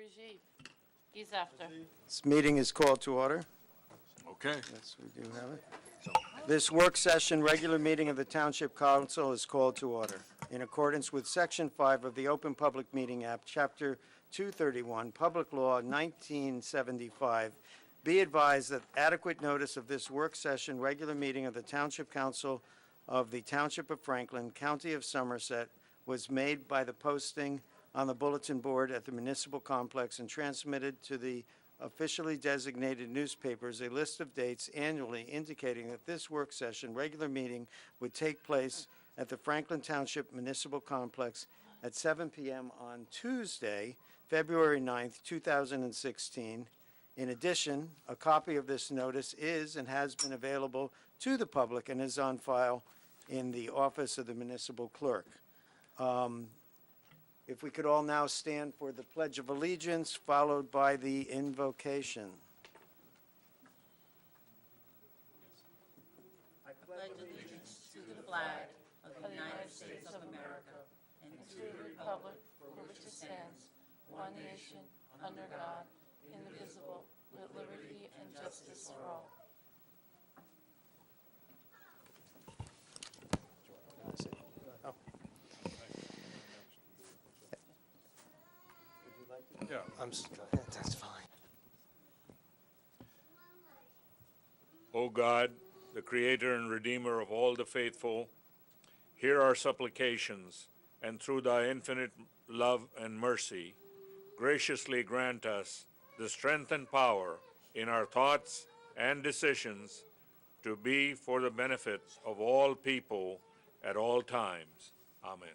Rajiv. He's after. This meeting is called to order. Okay. Yes, we do have it. This work session, regular meeting of the Township Council is called to order. In accordance with Section 5 of the Open Public Meeting Act, Chapter 231, Public Law 1975, be advised that adequate notice of this work session, regular meeting of the Township Council of the Township of Franklin, County of Somerset, was made by the posting on the bulletin board at the municipal complex and transmitted to the officially designated newspapers a list of dates annually indicating that this work session, regular meeting, would take place at the Franklin Township Municipal Complex at 7 p.m. on Tuesday, February 9th, 2016. In addition, a copy of this notice is and has been available to the public and is on file in the office of the municipal clerk. If we could all now stand for the Pledge of Allegiance, followed by the invocation. I pledge allegiance to the flag of the United States of America and to the republic for which it stands, one nation, under God, indivisible, with liberty and justice for all. Yeah. That's fine. O God, the Creator and Redeemer of all the faithful, hear our supplications, and through thy infinite love and mercy, graciously grant us the strength and power in our thoughts and decisions to be for the benefit of all people at all times. Amen.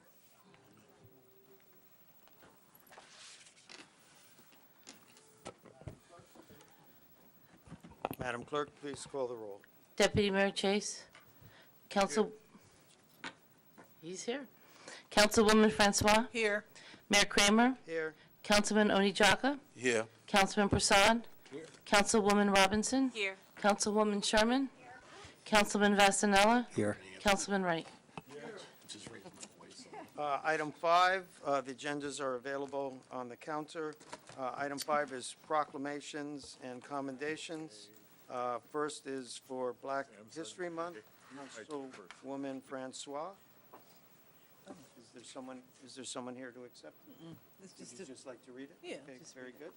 Madam Clerk, please call the roll. Deputy Mayor Chase. Council. He's here. Councilwoman Francois. Here. Mayor Kramer. Here. Councilman Onijaka. Here. Councilman Prasad. Here. Councilwoman Robinson. Here. Councilwoman Sherman. Councilman Vasanella. Here. Councilman Wright. Item 5, the agendas are available on the counter. Item 5 is proclamations and commendations. First is for Black History Month. Councilwoman Francois. Is there someone here to accept it? Would you just like to read it? Yeah, Okay, just very good.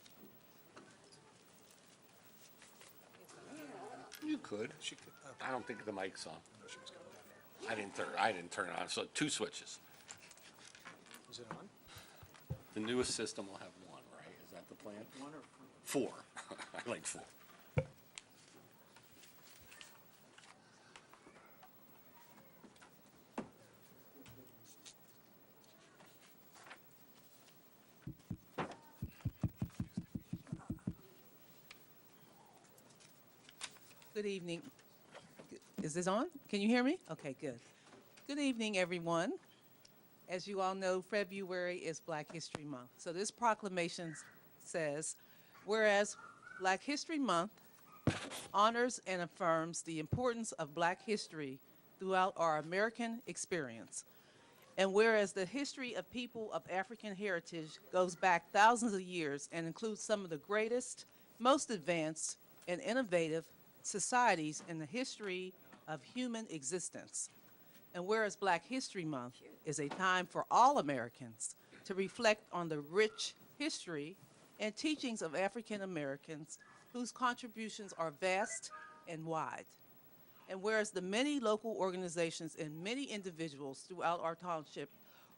You could. She could. I don't think the mic's on. I didn't turn it on. So 2 switches. Is it on? The newest system will have 1, right? Is that the plan? 1 or 4. I like 4. Good evening. Is this on? Can you hear me? Okay, good. Good evening, everyone. As you all know, February is Black History Month. So this proclamation says, whereas Black History Month honors and affirms the importance of Black history throughout our American experience, and whereas the history of people of African heritage goes back thousands of years and includes some of the greatest, most advanced, and innovative societies in the history of human existence. And whereas Black History Month is a time for all Americans to reflect on the rich history and teachings of African Americans whose contributions are vast and wide. And whereas the many local organizations and many individuals throughout our township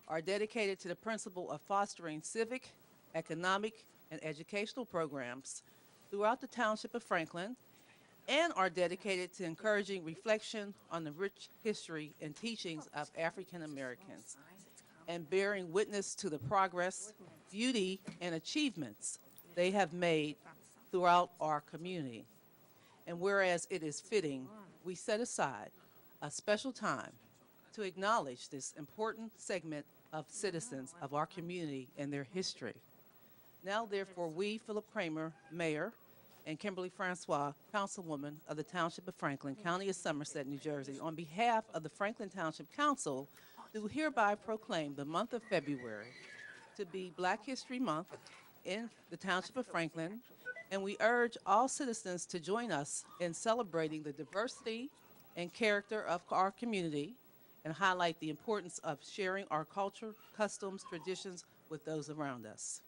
are dedicated to the principle of fostering civic, economic, and educational programs throughout the Township of Franklin, and are dedicated to encouraging reflection on the rich history and teachings of African Americans, and bearing witness to the progress, beauty, and achievements they have made throughout our community. And whereas it is fitting, we set aside a special time to acknowledge this important segment of citizens of our community and their history. Now, therefore, we, Philip Kramer, Mayor, and Kimberly Francois, Councilwoman of the Township of Franklin, County of Somerset, New Jersey, on behalf of the Franklin Township Council, do hereby proclaim the month of February to be Black History Month in the Township of Franklin, and we urge all citizens to join us in celebrating the diversity and character of our community and highlight the importance of sharing our culture, customs, traditions with those around us.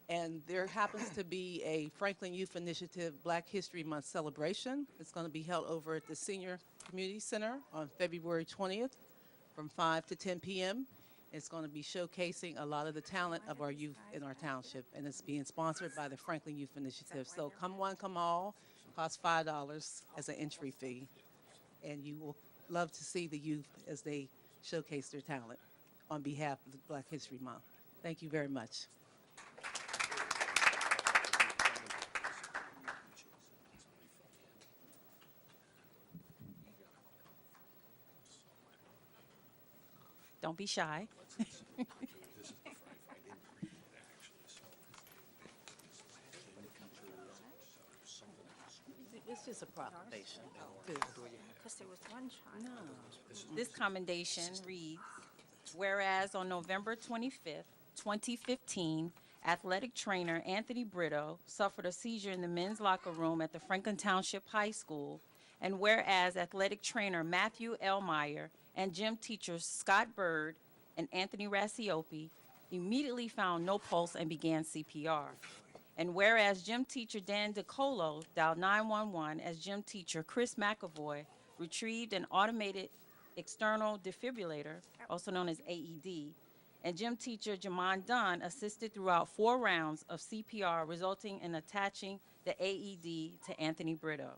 And there happens to be a Franklin Youth Initiative Black History Month celebration. It's going to be held over at the Senior Community Center on February 20th from 5 to 10 p.m. It's going to be showcasing a lot of the talent of our youth in our township, and it's being sponsored by the Franklin Youth Initiative. So come one, come all. Costs $5 as an entry fee, and you will love to see the youth as they showcase their talent on behalf of the Black History Month. Thank you very much. Don't be shy. It's just a proclamation. Because there was one child. This commendation reads, whereas on November 25th, 2015, athletic trainer Anthony Brito suffered a seizure in the men's locker room at the Franklin Township High School, and whereas athletic trainer Matthew Elmeyer and gym teachers Scott Bird and Anthony Rassiopi immediately found no pulse and began CPR. And whereas gym teacher Dan DiColo dialed 911 as gym teacher Chris McAvoy retrieved an automated external defibrillator, also known as AED, and gym teacher Jamon Dunn assisted throughout 4 rounds of CPR, resulting in attaching the AED to Anthony Brito.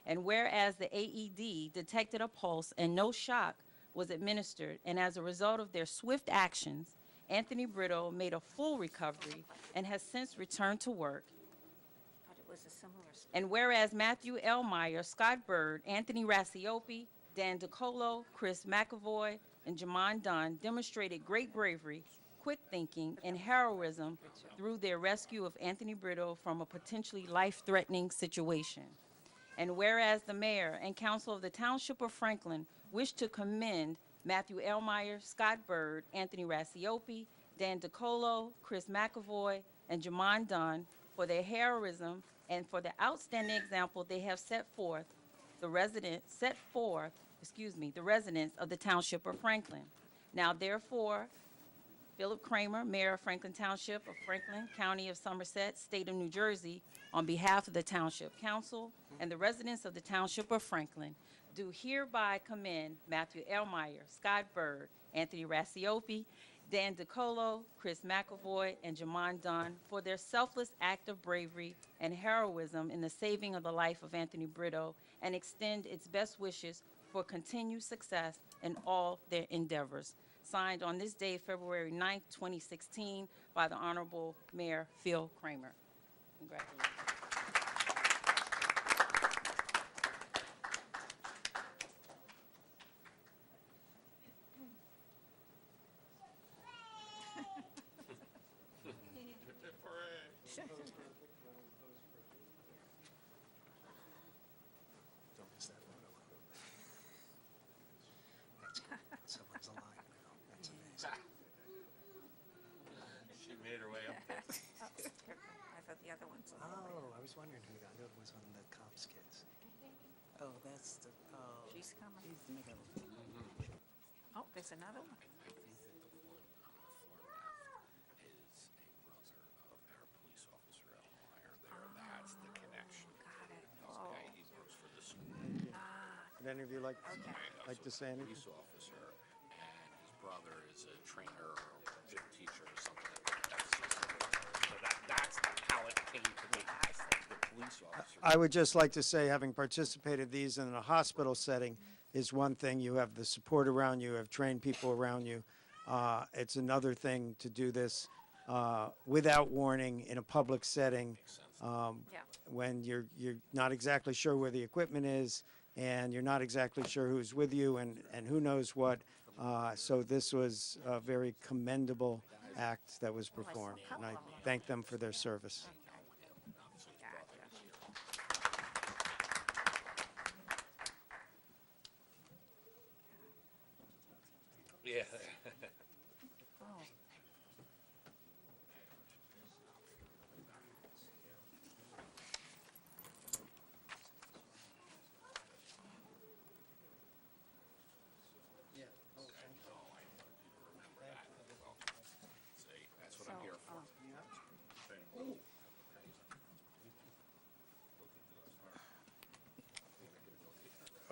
And whereas the AED detected a pulse and no shock was administered, and as a result of their swift actions, Anthony Brito made a full recovery and has since returned to work. But it was a similar story. And whereas Matthew Elmeyer, Scott Bird, Anthony Rassiopi, Dan DiColo, Chris McAvoy, and Jamon Dunn demonstrated great bravery, quick thinking, and heroism through their rescue of Anthony Brito from a potentially life-threatening situation. And whereas the mayor and council of the Township of Franklin wish to commend Matthew Elmeyer, Scott Bird, Anthony Rassiopi, Dan DiColo, Chris McAvoy, and Jamon Dunn for their heroism and for the outstanding example they have set forth, the residents of the Township of Franklin. Now therefore, Philip Kramer, Mayor of Franklin Township of Franklin, County of Somerset, State of New Jersey, on behalf of the Township Council and the residents of the Township of Franklin, do hereby commend Matthew Elmeyer, Scott Bird, Anthony Rassiopi, Dan DiColo, Chris McAvoy, and Jamon Dunn for their selfless act of bravery and heroism in the saving of the life of Anthony Brito, and extend its best wishes for continued success in all their endeavors. Signed on this day, February 9th, 2016, by the Honorable Mayor Phil Kramer. Congratulations. Don't miss that photo. Someone's alive now. That's amazing. She made her way up there. I thought the other one's on. Oh, I was wondering who that was one of the cops' kids. Oh, that's the, oh. She's coming. She's the maker. Oh, there's another one. I think that the one on the photograph is a brother of our police officer Elmeyer there. That's the connection. Got it. This Oh, guy, he works for the school. Would any of you like to say anything? Police officer, and his brother is a trainer or gym teacher or something like that. So that's how it came to me. The police officer. I would just like to say, having participated these in a hospital setting is one thing. You have the support around you, have trained people around you. It's another thing to do this without warning in a public setting Yeah. when you're not exactly sure where the equipment is and you're not exactly sure who's with you and who knows what. So this was a very commendable act that was performed, and I thank them for their service. Yeah. Oh.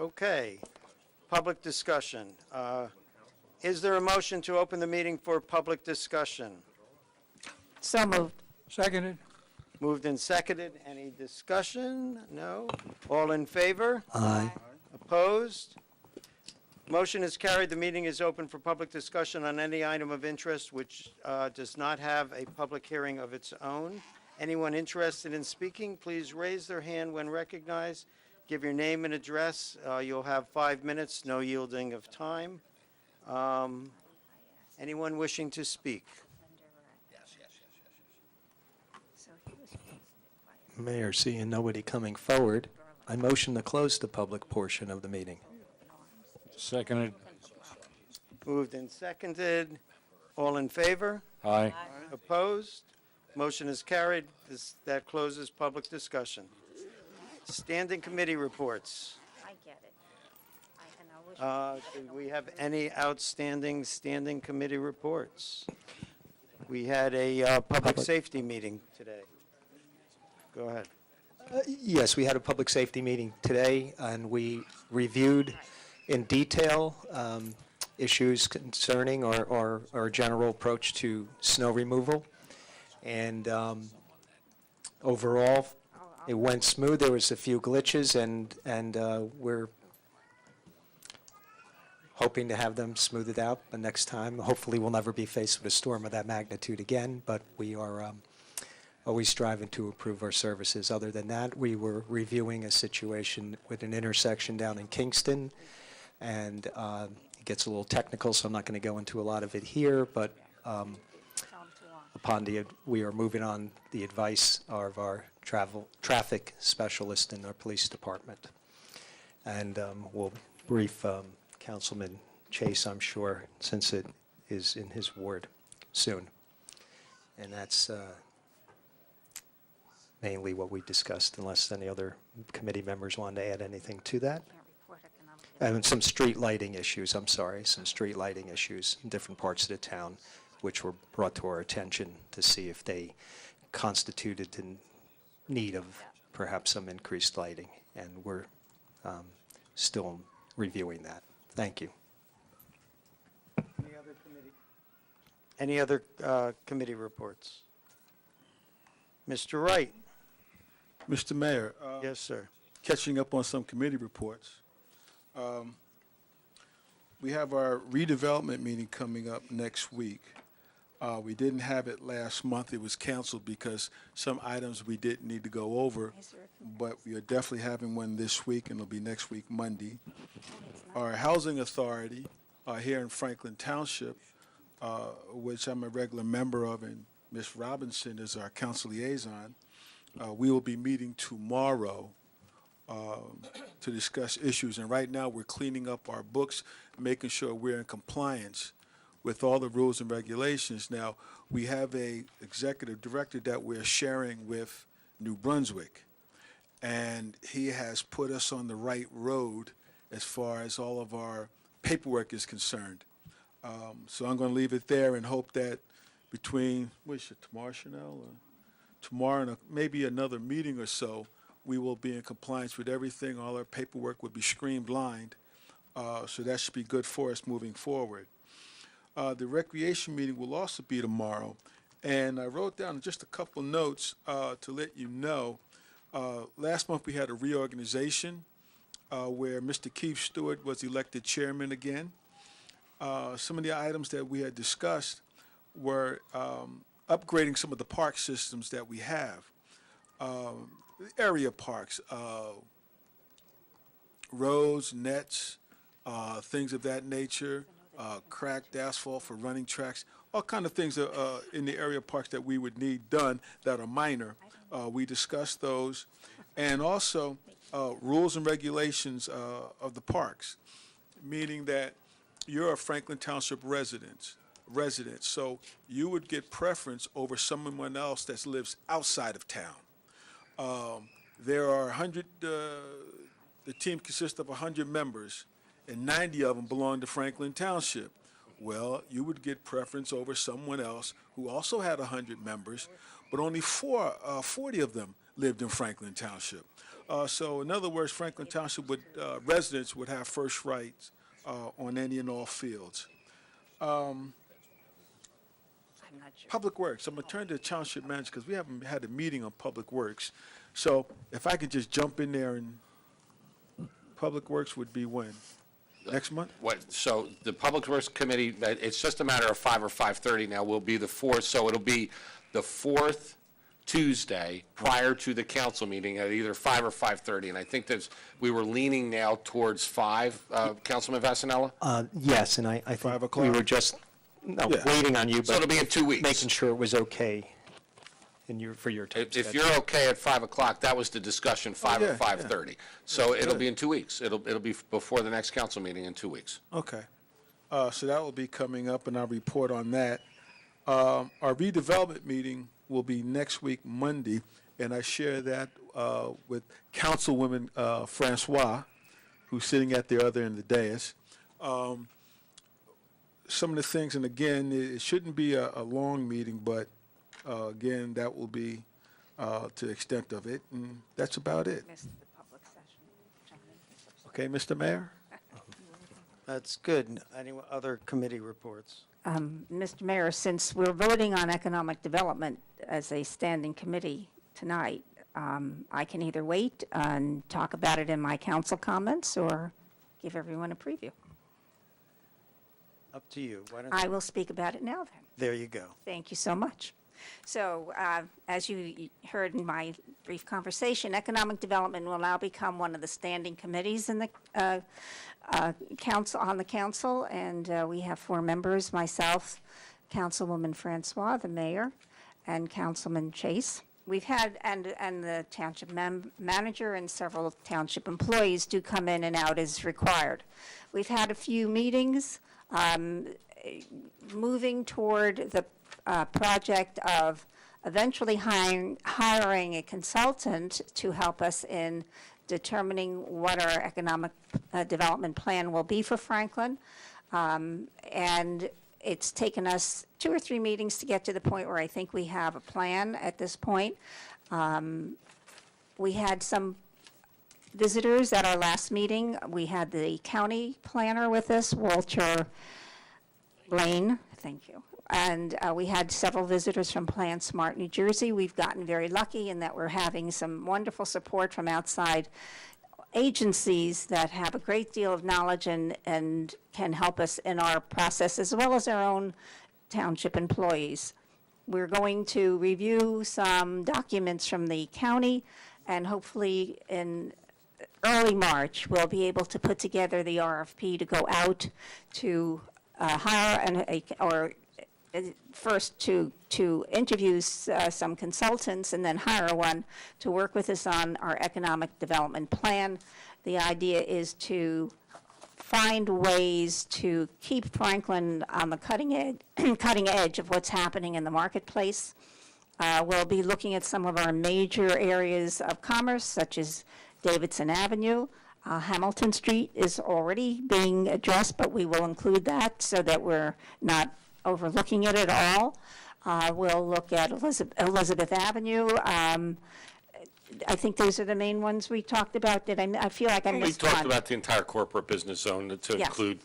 Okay, public discussion. Is there a motion to open the meeting for public discussion? So moved. Seconded. Moved and seconded. Any discussion? No? All in favor? Aye. Opposed? Motion is carried. The meeting is open for public discussion on any item of interest which does not have a public hearing of its own. Anyone interested in speaking, please raise their hand when recognized. Give your name and address. You'll have 5 minutes, no yielding of time. Anyone wishing to speak? So he was supposed to be quiet. Mayor, seeing nobody coming forward, I motion to close the public portion of the meeting. Seconded. Moved and seconded. All in favor? Aye. Opposed? Motion is carried. That closes public discussion. Standing committee reports. I get it. And I wish. Do we have any outstanding standing committee reports? We had a public safety meeting today. Go ahead. Yes, we had a public safety meeting today, and we reviewed in detail issues concerning our general approach to snow removal. And overall, it went smooth. There was a few glitches, and we're hoping to have them smoothed out the next time. Hopefully, we'll never be faced with a storm of that magnitude again, but we are always striving to improve our services. Other than that, we were reviewing a situation with an intersection down in Kingston, and it gets a little technical, so I'm not going to go into a lot of it here, but we are moving on the advice of our traffic specialist in our police department. And we'll brief Councilman Chase, I'm sure, since it is in his ward soon. And that's mainly what we discussed, unless any other committee members want to add anything to that. Can't report economic. And some street lighting issues, some street lighting issues in different parts of the town, which were brought to our attention to see if they constituted in need of perhaps some increased lighting. And we're still reviewing that. Thank you. Any other committee reports? Mr. Wright? Mr. Mayor, Yes, sir. catching up on some committee reports. We have our redevelopment meeting coming up next week. We didn't have it last month. It was canceled because some items we didn't need to go over, but we are definitely having one this week, and it'll be next week, Monday. Our housing authority here in Franklin Township, which I'm a regular member of, and Ms. Robinson is our council liaison, we will be meeting tomorrow to discuss issues. And right now, we're cleaning up our books, making sure we're in compliance with all the rules and regulations. Now, we have a executive director that we're sharing with New Brunswick, and he has put us on the right road as far as all of our paperwork is concerned. So I'm going to leave it there and hope that between, tomorrow, Chanel? Tomorrow and maybe another meeting or so, we will be in compliance with everything. All our paperwork will be streamlined. So that should be good for us moving forward. The recreation meeting will also be tomorrow. And I wrote down just a couple notes to let you know. Last month we had a reorganization where Mr. Keith Stewart was elected chairman again. Some of the items that we had discussed were upgrading some of the park systems that we have. Area parks, roads, nets, things of that nature, cracked asphalt for running tracks, all kind of things in the area parks that we would need done that are minor. We discussed those. And also rules and regulations of the parks, meaning that you're a Franklin Township resident, so you would get preference over someone else that lives outside of town. There are 100, the team consists of 100 members, and 90 of them belong to Franklin Township. well, you would get preference over someone else who also had 100 members, but only 40 of them lived in Franklin Township. So in other words, Franklin Township residents would have first rights on any and all fields. I'm not sure. Public Works, I'm going to turn to the Township manager because we haven't had a meeting on Public Works. So if I could just jump in there, and Public Works would be when? Next month? So the Public Works Committee, it's just a matter of 5 or 5:30 now, will be the fourth, so it'll be the fourth Tuesday prior to the council meeting at either 5 or 5:30. And I think we were leaning now towards 5, Councilman Vasanella? Yes, and I think 5 we o'clock? were just Yeah. waiting on you, So it'll but be in 2 weeks. making sure it was okay for your time If schedule. you're okay at 5 o'clock, that was the discussion, 5 yeah, or 5:30. So it'll Good. be in 2 weeks. It'll be before the next council meeting in 2 weeks. Okay. So that will be coming up, and I'll report on that. Our redevelopment meeting will be next week, Monday, and I share that with Councilwoman Francois, who's sitting at the other end of the dais. Some of the things, and again, it shouldn't be a long meeting, but again, that will be to the extent of it, and that's about it. Missed the public session. Johnny. Okay, Mr. Mayor? That's good. Any other committee reports? Mr. Mayor, since we're voting on economic development as a standing committee tonight, I can either wait and talk about it in my council comments or give everyone a preview. Up to you. Why don't I will speak about it now then. There you go. Thank you so much. So, as you heard in my brief conversation, economic development will now become one of the standing committees in the council, and we have 4 members: myself, Councilwoman Francois, the mayor, and Councilman Chase. We've had, and the township manager and several township employees do come in and out as required. We've had a few meetings. Moving toward the project of eventually hiring a consultant to help us in determining what our economic development plan will be for Franklin. And it's taken us 2 or 3 meetings to get to the point where I think we have a plan at this point. We had some visitors at our last meeting. We had the county planner with us, Walter Lane, thank you. And we had several visitors from Plan Smart, New Jersey. We've gotten very lucky in that we're having some wonderful support from outside agencies that have a great deal of knowledge and can help us in our process, as well as our own township employees. We're going to review some documents from the county, and hopefully in early March, we'll be able to put together the RFP to go out to hire first to interview some consultants and then hire one to work with us on our economic development plan. The idea is to find ways to keep Franklin on the cutting edge of what's happening in the marketplace. We'll be looking at some of our major areas of commerce, such as Davidson Avenue. Hamilton Street is already being addressed, but we will include that so that we're not overlooking it at all. We'll look at Elizabeth Avenue. I think those are the main ones we talked about. I feel like I We missed one. talked about the entire corporate business zone to Yes. include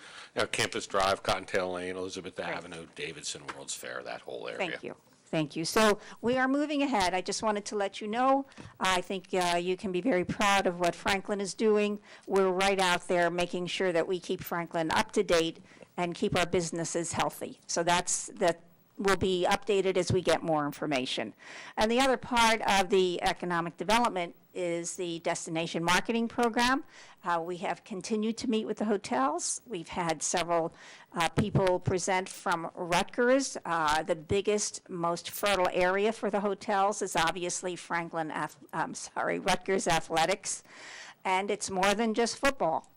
Campus Drive, Cottontail Lane, Elizabeth Avenue, Davidson, World's Fair, that whole area. Thank you. Thank you. So we are moving ahead. I just wanted to let you know, I think you can be very proud of what Franklin is doing. We're right out there making sure that we keep Franklin up to date and keep our businesses healthy. So that will be updated as we get more information. And the other part of the economic development is the destination marketing program. We have continued to meet with the hotels. We've had several people present from Rutgers. The biggest, most fertile area for the hotels is obviously Rutgers Athletics. And it's more than just football.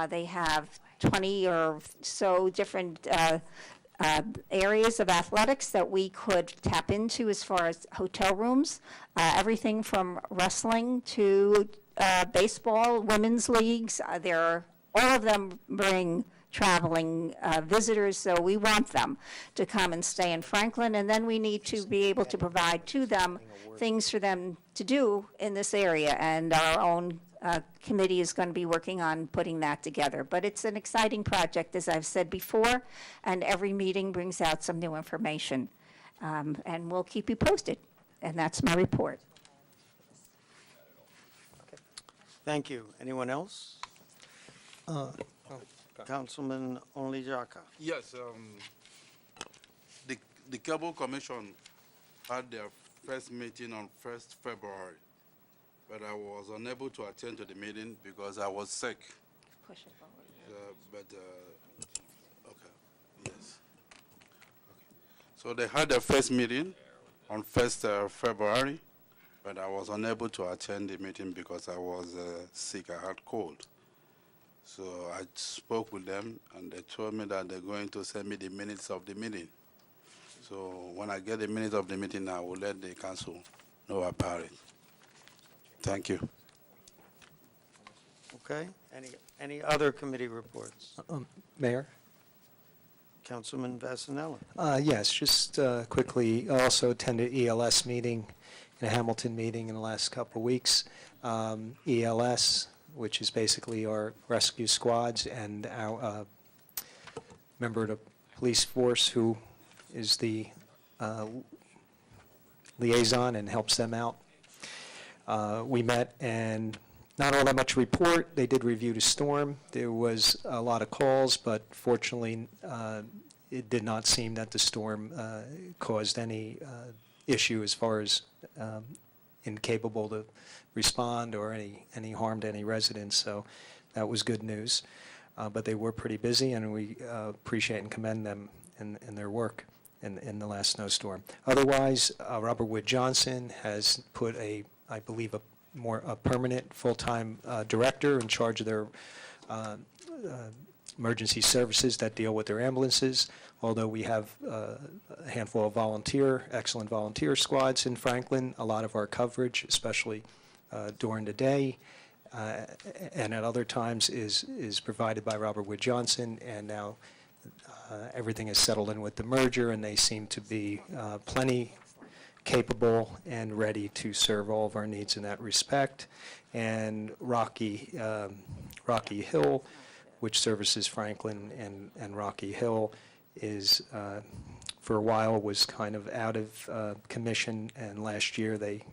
They have 20 or so different areas of athletics that we could tap into as far as hotel rooms, everything from wrestling to baseball, women's leagues. All of them bring traveling visitors, so we want them to come and stay in Franklin, and then we need to be able to provide to them things for them to do in this area, and our own committee is going to be working on putting that together. But it's an exciting project, as I've said before, and every meeting brings out some new information. And we'll keep you posted. And that's my report. Thank you. Anyone else? Councilman Only Jaka. Yes, the Cable Commission had their first meeting on 1st February, but I was unable to attend to the meeting because I was sick. Push it forward. Okay, yes. Okay. So they had their first meeting on 1st February, but I was unable to attend the meeting because I was sick. I had cold. So I spoke with them, and they told me that they're going to send me the minutes of the meeting. So when I get the minutes of the meeting, I will let the council know about it. Thank you. Okay. Any other committee reports? Mayor? Councilman Vasanella. Yes, just quickly, I also attended ELS meeting and a Hamilton meeting in the last couple of weeks. ELS, which is basically our rescue squads, and our member of the police force who is the liaison and helps them out. We met, and not all that much report. They did review the storm. There was a lot of calls, but fortunately, it did not seem that the storm caused any issue as far as incapable to respond or any harm to any residents. So that was good news. But they were pretty busy, and we appreciate and commend them in their work in the last snowstorm. Otherwise, Robert Wood Johnson has put I believe, a permanent full-time director in charge of their emergency services that deal with their ambulances. Although we have a handful of excellent volunteer squads in Franklin, a lot of our coverage, especially during the day, and at other times is provided by Robert Wood Johnson, and now everything is settled in with the merger, and they seem to be plenty capable and ready to serve all of our needs in that respect. And Rocky Hill, which services Franklin and Rocky Hill, is for a while was kind of out of commission, and last year they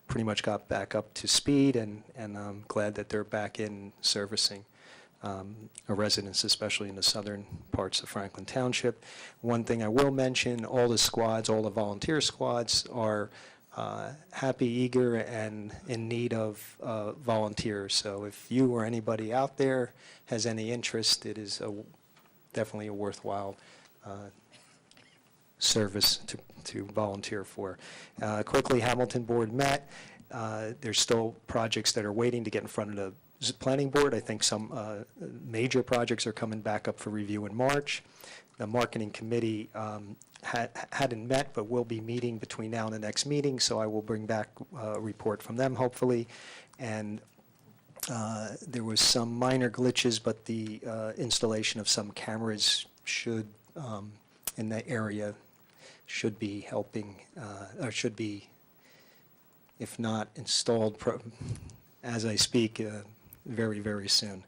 pretty much got back up to speed, and I'm glad that they're back in servicing our residents, especially in the southern parts of Franklin Township. One thing I will mention, all the volunteer squads are happy, eager, and in need of volunteers. So if you or anybody out there has any interest, it is definitely a worthwhile service to volunteer for. Quickly, Hamilton Board met. There's still projects that are waiting to get in front of the Planning Board. I think some major projects are coming back up for review in March. The Marketing Committee hadn't met, but will be meeting between now and the next meeting, so I will bring back a report from them, hopefully. And there was some minor glitches, but the installation of some cameras in the area should be helping, or should be, if not installed as I speak, very, very soon.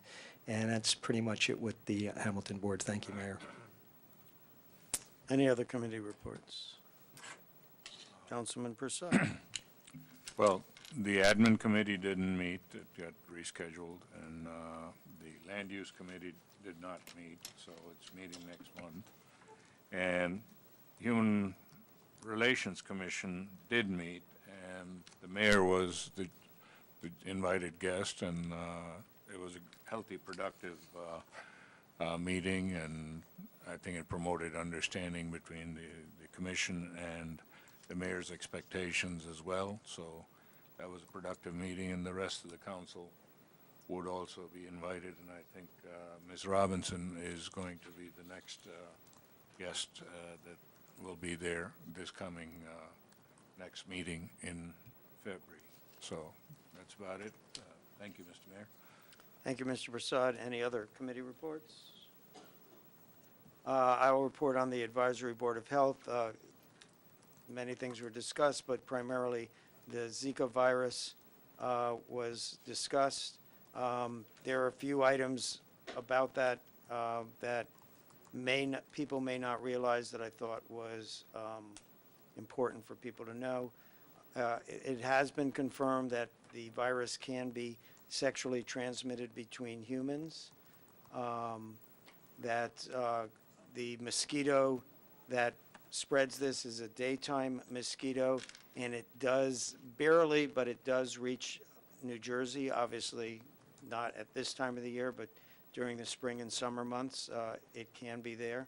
And that's pretty much it with the Hamilton Board. Thank you, Mayor. Any other committee reports? Councilman Prasad. Well, the admin committee didn't meet, it got rescheduled, and the land use committee did not meet, so it's meeting next month. And Human Relations Commission did meet, and the mayor was the invited guest, and it was a healthy, productive meeting, and I think it promoted understanding between the commission and the mayor's expectations as well. So that was a productive meeting, and the rest of the council would also be invited, and I think Ms. Robinson is going to be the next guest that will be there this coming next meeting in February. So that's about it. Thank you, Mr. Mayor. Thank you, Mr. Prasad. Any other committee reports? I will report on the Advisory Board of Health. Many things were discussed, but primarily the Zika virus was discussed. There are a few items about that that people may not realize that I thought was important for people to know. It has been confirmed that the virus can be sexually transmitted between humans, that the mosquito that spreads this is a daytime mosquito, and it does barely, but it does reach New Jersey, obviously not at this time of the year, but during the spring and summer months, it can be there,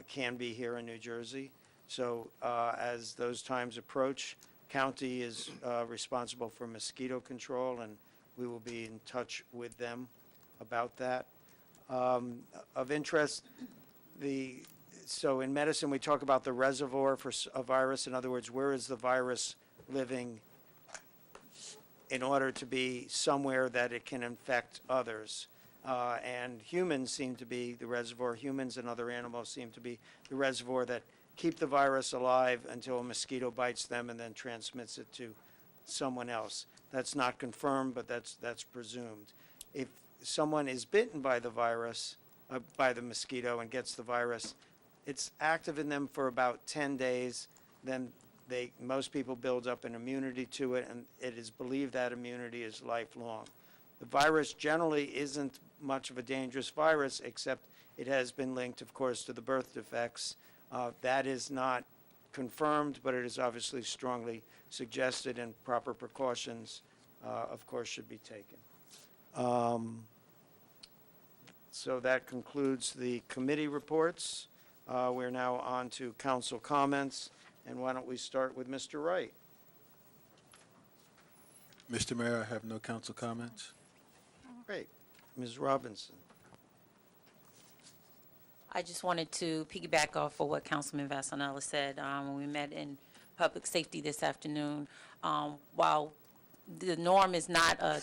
can be here in New Jersey. So as those times approach, county is responsible for mosquito control, and we will be in touch with them about that. Of interest, so in medicine, we talk about the reservoir for a virus. In other words, where is the virus living in order to be somewhere that it can infect others? And humans seem to be the reservoir. Humans and other animals seem to be the reservoir that keep the virus alive until a mosquito bites them and then transmits it to someone else. That's not confirmed, but that's presumed. If someone is bitten by the virus, by the mosquito, and gets the virus, it's active in them for about 10 days. Then most people build up an immunity to it, and it is believed that immunity is lifelong. The virus generally isn't much of a dangerous virus, except it has been linked, of course, to the birth defects. That is not confirmed, but it is obviously strongly suggested, and proper precautions, of course, should be taken. So that concludes the committee reports. We're now on to council comments, and why don't we start with Mr. Wright? Mr. Mayor, I have no council comments. Great. Ms. Robinson. I just wanted to piggyback off of what Councilman Vasanella said when we met in public safety this afternoon. While the norm is not a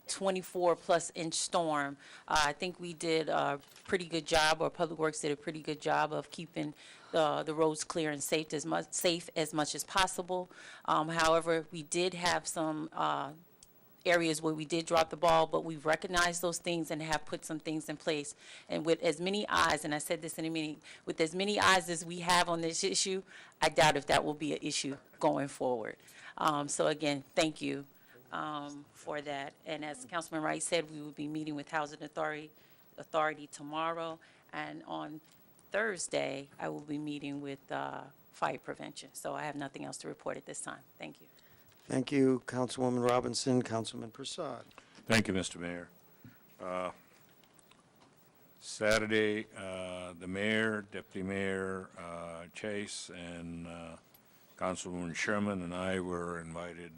24-plus inch storm, I think we did a pretty good job, or Public Works did a pretty good job of keeping the roads clear and safe as much as possible. However, we did have some areas where we did drop the ball, but we've recognized those things and have put some things in place. And with as many eyes, and I said this in a meeting, with as many eyes as we have on this issue, I doubt if that will be an issue going forward. So again, thank you for that. And as Councilman Wright said, we will be meeting with Housing Authority tomorrow, and on Thursday, I will be meeting with fire prevention. So I have nothing else to report at this time. Thank you. Thank you, Councilwoman Robinson. Councilman Prasad. Thank you, Mr. Mayor. Saturday, the mayor, deputy mayor Chase, and Councilwoman Sherman and I were invited,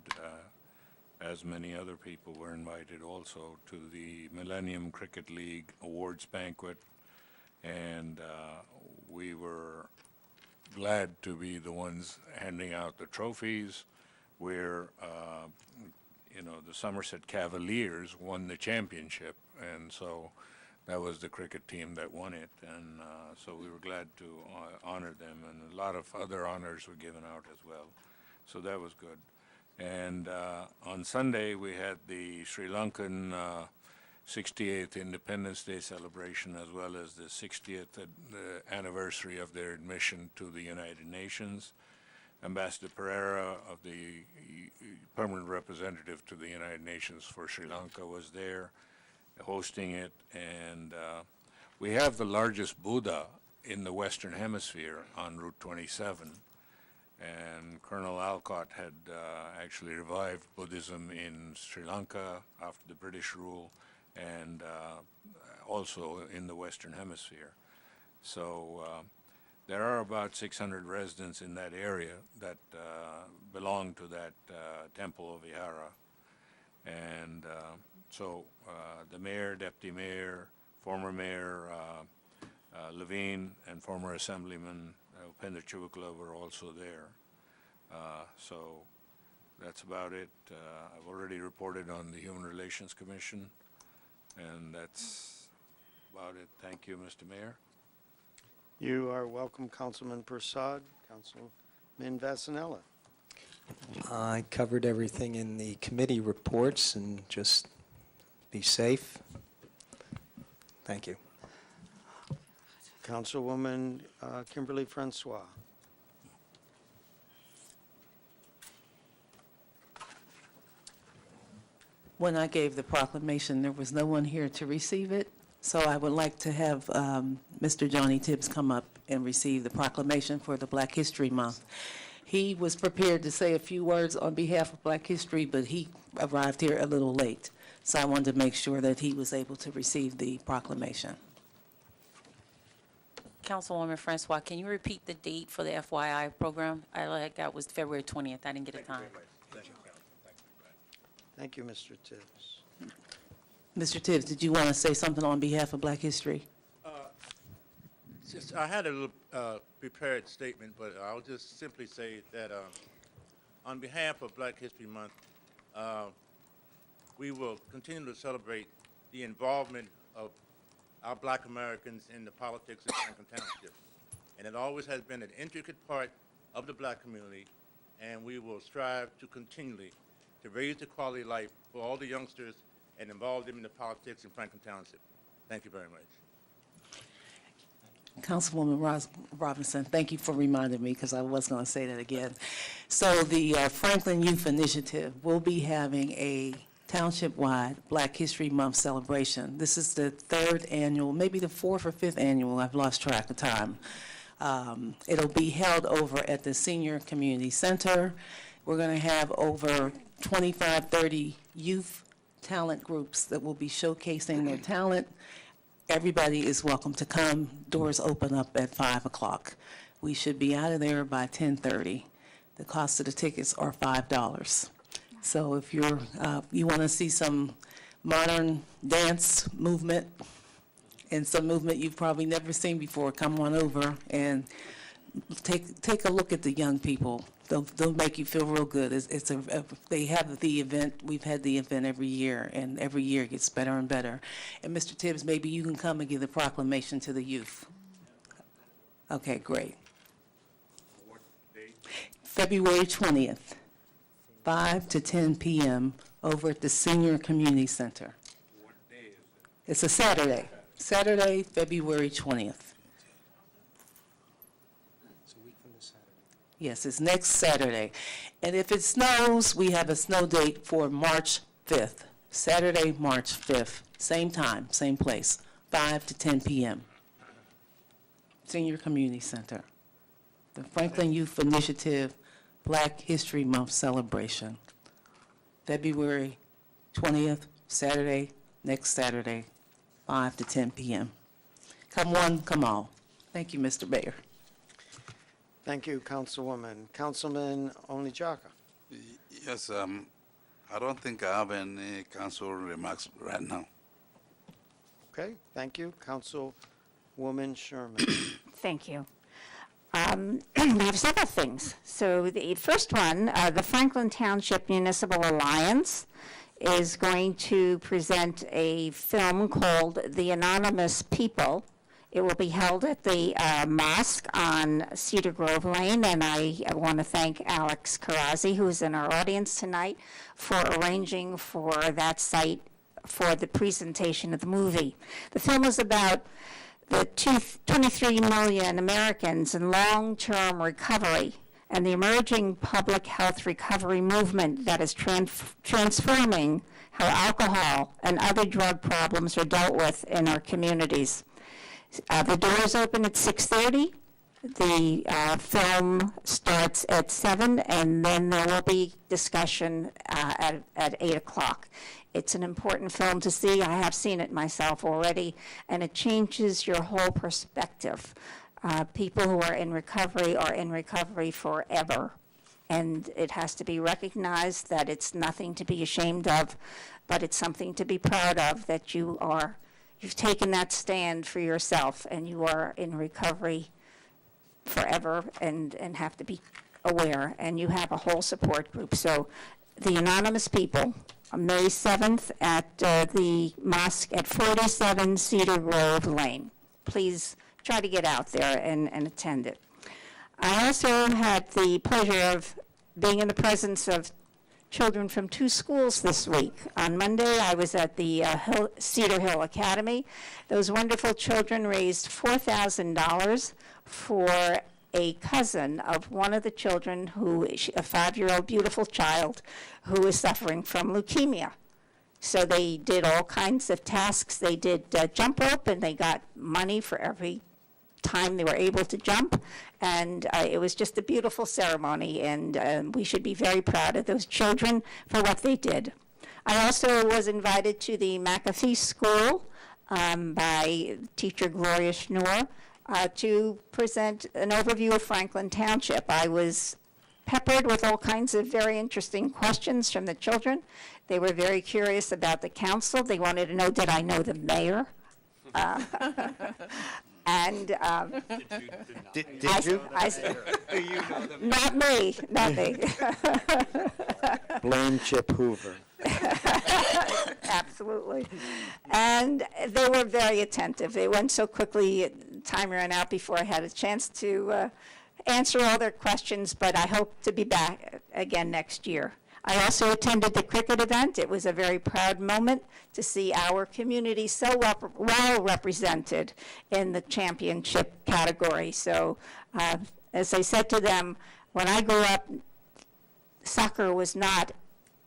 as many other people were invited also, to the Millennium Cricket League Awards Banquet, and we were glad to be the ones handing out the trophies, where the Somerset Cavaliers won the championship, and so that was the cricket team that won it, and so we were glad to honor them, and a lot of other honors were given out as well, so that was good. And on Sunday, we had the Sri Lankan 68th Independence Day celebration, as well as the 60th anniversary of their admission to the United Nations. Ambassador Pereira, of the permanent representative to the United Nations for Sri Lanka, was there hosting it. And we have the largest Buddha in the Western Hemisphere on Route 27. And Colonel Alcott had actually revived Buddhism in Sri Lanka after the British rule, and also in the Western Hemisphere. So there are about 600 residents in that area that belong to that temple or vihara. And so the mayor, deputy mayor, former mayor Levine, and former assemblyman Upendra Chivukula were also there. So that's about it. I've already reported on the Human Relations Commission. And that's about it. Thank you, Mr. Mayor. You are welcome, Councilman Prasad. Councilman Vasanella. I covered everything in the committee reports, and just be safe. Thank you. Councilwoman Kimberly Francois. When I gave the proclamation, there was no one here to receive it, so I would like to have Mr. Johnny Tibbs come up and receive the proclamation for the Black History Month. He was prepared to say a few words on behalf of Black History, but he arrived here a little late, so I wanted to make sure that he was able to receive the proclamation. Councilwoman Francois, can you repeat the date for the FYI program? I got was February 20th. I didn't get a time. Thank you, Mr. Tibbs. Mr. Tibbs, did you want to say something on behalf of Black History? I had a little prepared statement, but I'll just simply say that on behalf of Black History Month, we will continue to celebrate the involvement of our Black Americans in the politics of Franklin Township. And it always has been an intricate part of the Black community, and we will strive to continually to raise the quality of life for all the youngsters and involve them in the politics in Franklin Township. Thank you very much. Councilwoman Robinson, thank you for reminding me, because I was going to say that again. So the Franklin Youth Initiative will be having a township-wide Black History Month celebration. This is the third annual, maybe the fourth or fifth annual, I've lost track of time. It'll be held over at the Senior Community Center. We're going to have over 25, 30 youth talent groups that will be showcasing their talent. Everybody is welcome to come. Doors open up at 5 o'clock. We should be out of there by 10:30. The cost of the tickets are $5. So if you want to see some modern dance movement and some movement you've probably never seen before, come on over and take a look at the young people. They'll make you feel real good. They have the event. We've had the event every year, and every year it gets better and better. And Mr. Tibbs, maybe you can come and give the proclamation to the youth. Okay, great. February 20th, 5 to 10 p.m. over at the Senior Community Center. It's a Saturday. Saturday, February 20th. Yes, it's next Saturday. And if it snows, we have a snow date for March 5th, Saturday, March 5th, same time, same place, 5 to 10 p.m. Senior Community Center. The Franklin Youth Initiative Black History Month celebration, February 20th, Saturday, next Saturday, 5 to 10 p.m. Come one, come all. Thank you, Mr. Mayor. Thank you, Councilwoman. Councilman Onijaka. Yes, I don't think I have any council remarks right now. Okay, thank you. Councilwoman Sherman. Thank you. We have several things. So the first one, the Franklin Township Municipal Alliance is going to present a film called The Anonymous People. It will be held at the mosque on Cedar Grove Lane, and I want to thank Alex Karazi, who is in our audience tonight, for arranging for that site for the presentation of the movie. The film is about the 23 million Americans in long-term recovery and the emerging public health recovery movement that is transforming how alcohol and other drug problems are dealt with in our communities. The doors open at 6:30. The film starts at 7, and then there will be discussion at 8 o'clock. It's an important film to see. I have seen it myself already, and it changes your whole perspective. People who are in recovery forever, and it has to be recognized that it's nothing to be ashamed of, but it's something to be proud of, that you've taken that stand for yourself, and you are in recovery forever and have to be aware, and you have a whole support group. So the anonymous people on May 7th at the mosque at 47 Cedar Grove Lane. Please try to get out there and attend it. I also had the pleasure of being in the presence of children from 2 schools this week. On Monday, I was at the Cedar Hill Academy. Those wonderful children raised $4,000 for a cousin of one of the children who, a 5-year-old beautiful child who is suffering from leukemia. So they did all kinds of tasks. They did jump rope, and they got money for every time they were able to jump. And it was just a beautiful ceremony, and we should be very proud of those children for what they did. I also was invited to the McAfee School by teacher Gloria Schnoor to present an overview of Franklin Township. I was peppered with all kinds of very interesting questions from the children. They were very curious about the council. They wanted to know, did I know the mayor? And Did you? Not me, not me. Blame Chip Hoover. Absolutely. And they were very attentive. They went so quickly, time ran out before I had a chance to answer all their questions, but I hope to be back again next year. I also attended the cricket event. It was a very proud moment to see our community so well represented in the championship category. So as I said to them, when I grew up, soccer was not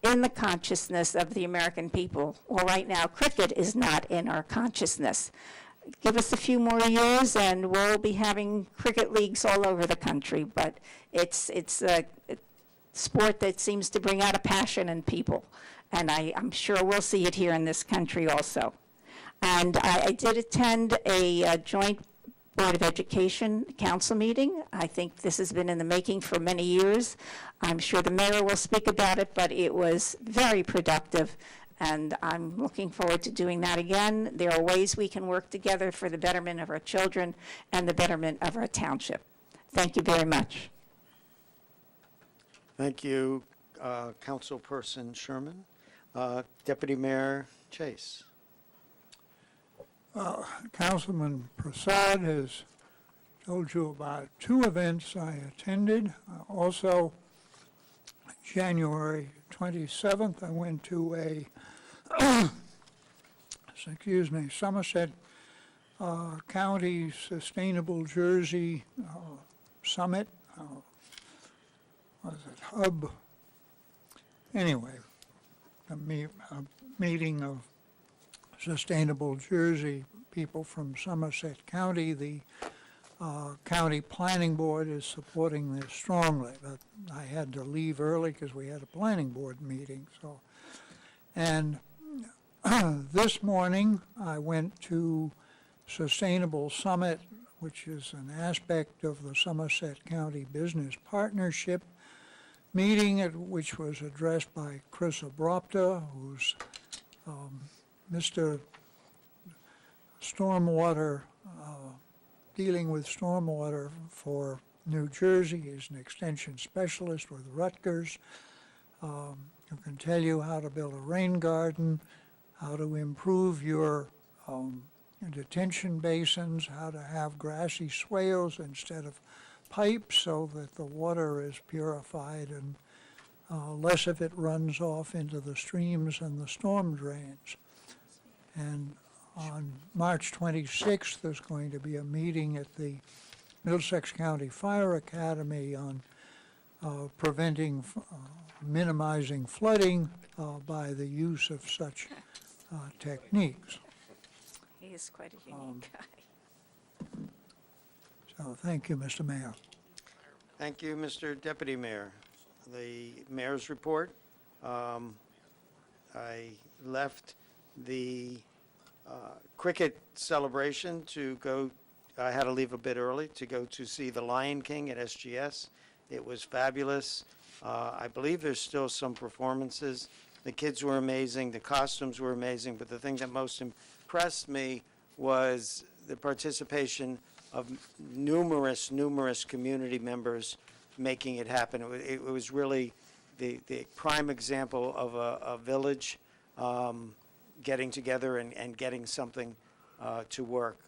in the consciousness of the American people. Well, right now, cricket is not in our consciousness. Give us a few more years and we'll be having cricket leagues all over the country, but it's a sport that seems to bring out a passion in people, and I'm sure we'll see it here in this country also. And I did attend a joint Board of Education council meeting. I think this has been in the making for many years. I'm sure the mayor will speak about it, but it was very productive, and I'm looking forward to doing that again. There are ways we can work together for the betterment of our children and the betterment of our township. Thank you very much. Thank you, Councilperson Sherman. Deputy Mayor Chase. Councilman Prasad has told you about 2 events I attended. Also, January 27th, I went to a, Somerset County Sustainable Jersey Summit. Was it Hub? Anyway, a meeting of Sustainable Jersey people from Somerset County. The county planning board is supporting this strongly, but I had to leave early because we had a planning board meeting. So, and this morning I went to Sustainable Summit, which is an aspect of the Somerset County Business Partnership meeting, which was addressed by Chris Abrupta, who's Mr. Stormwater, dealing with stormwater for New Jersey. He's an extension specialist with Rutgers. Who can tell you how to build a rain garden, how to improve your detention basins, how to have grassy swales instead of pipes so that the water is purified and less of it runs off into the streams and the storm drains. And on March 26th, there's going to be a meeting at the Middlesex County Fire Academy on minimizing flooding by the use of such techniques. He is quite a unique guy. So thank you, Mr. Mayor. Thank you, Mr. Deputy Mayor. The mayor's report. I left the cricket celebration to go, I had to leave a bit early to go to see The Lion King at SGS. It was fabulous. I believe there's still some performances. The kids were amazing, the costumes were amazing, but the thing that most impressed me was the participation of numerous community members making it happen. It was really the prime example of a village getting together and getting something to work.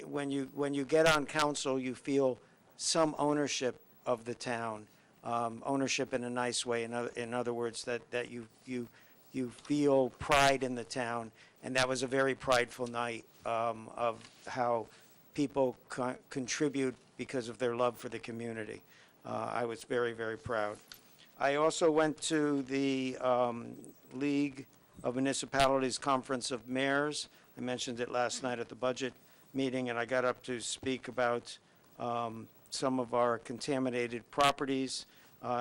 When you get on council, you feel some ownership of the town, ownership in a nice way. In other words, that you feel pride in the town, and that was a very prideful night of how people contribute because of their love for the community. I was very, very proud. I also went to the League of Municipalities Conference of Mayors. I mentioned it last night at the budget meeting, and I got up to speak about some of our contaminated properties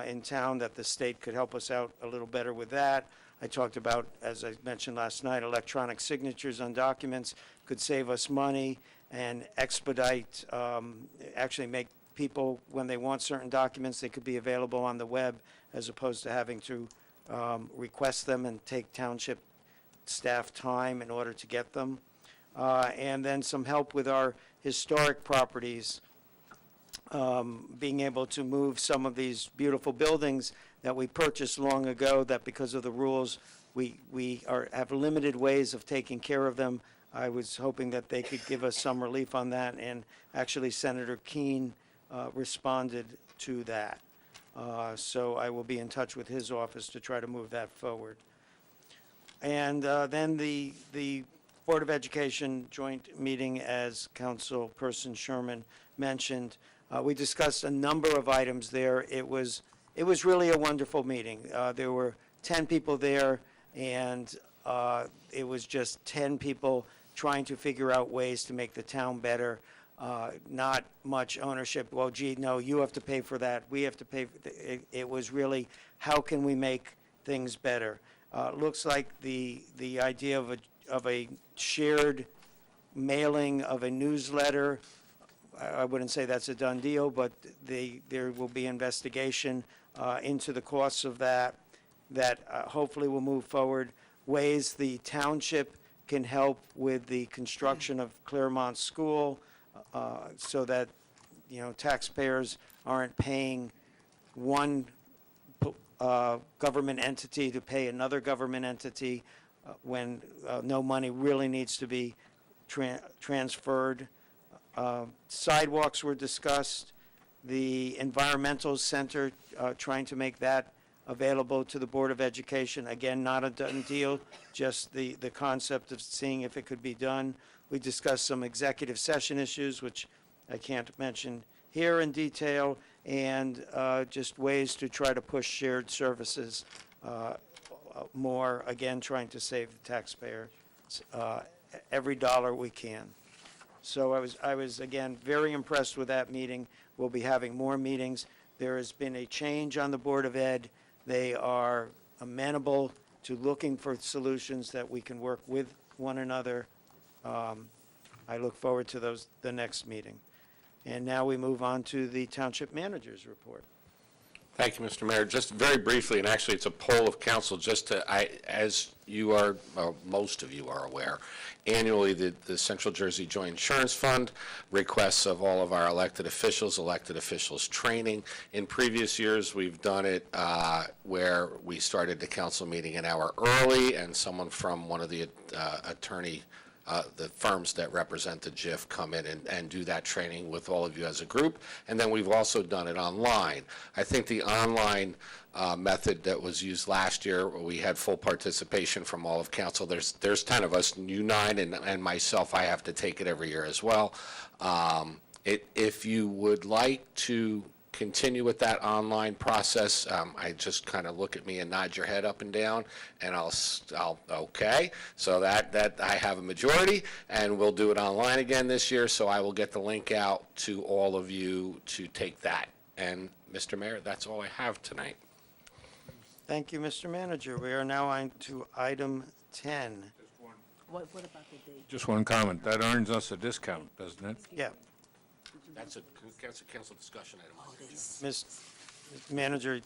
in town, that the state could help us out a little better with that. I talked about, as I mentioned last night, electronic signatures on documents could save us money and expedite, actually make people, when they want certain documents, they could be available on the web as opposed to having to request them and take township staff time in order to get them. And then some help with our historic properties, being able to move some of these beautiful buildings that we purchased long ago, that because of the rules, we have limited ways of taking care of them. I was hoping that they could give us some relief on that, and actually Senator Keene responded to that. So I will be in touch with his office to try to move that forward. And then the Board of Education joint meeting, as Councilperson Sherman mentioned, we discussed a number of items there. It was really a wonderful meeting. There were 10 people there, and it was just 10 people trying to figure out ways to make the town better. Not much ownership. Well, gee, no, you have to pay for that. We have to pay. It was really, how can we make things better? Looks like the idea of a shared mailing of a newsletter, I wouldn't say that's a done deal, but there will be investigation into the costs of that hopefully will move forward. Ways the township can help with the construction of Claremont School, so that, taxpayers aren't paying one government entity to pay another government entity when no money really needs to be transferred. Sidewalks were discussed. The Environmental Center, trying to make that available to the Board of Education. Again, not a done deal, just the concept of seeing if it could be done. We discussed some executive session issues, which I can't mention here in detail, and just ways to try to push shared services more, again, trying to save the taxpayer every dollar we can. So I was again, very impressed with that meeting. We'll be having more meetings. There has been a change on the Board of Ed. They are amenable to looking for solutions that we can work with one another. I look forward to the next meeting. And now we move on to the Township Manager's report. Thank you, Mr. Mayor. Just very briefly, and actually it's a poll of council, as you are, most of you are aware, annually the Central Jersey Joint Insurance Fund requests of all of our elected officials training. In previous years, we've done it where we started the council meeting an hour early, and someone from one of the the firms that represent the JIF come in and do that training with all of you as a group. And then we've also done it online. I think the online method that was used last year, we had full participation from all of council. There's 10 of us, you 9, and myself, I have to take it every year as well. If you would like to continue with that online process, I just kind of look at me and nod your head up and down, and I'll okay. So that I have a majority, and we'll do it online again this year. So I will get the link out to all of you to take that. And Mr. Mayor, that's all I have tonight. Thank you, Mr. Manager. We are now on to item 10. What about the date? Just one comment. That earns us a discount, doesn't it? Yeah. That's a council discussion item. Ms. Manager,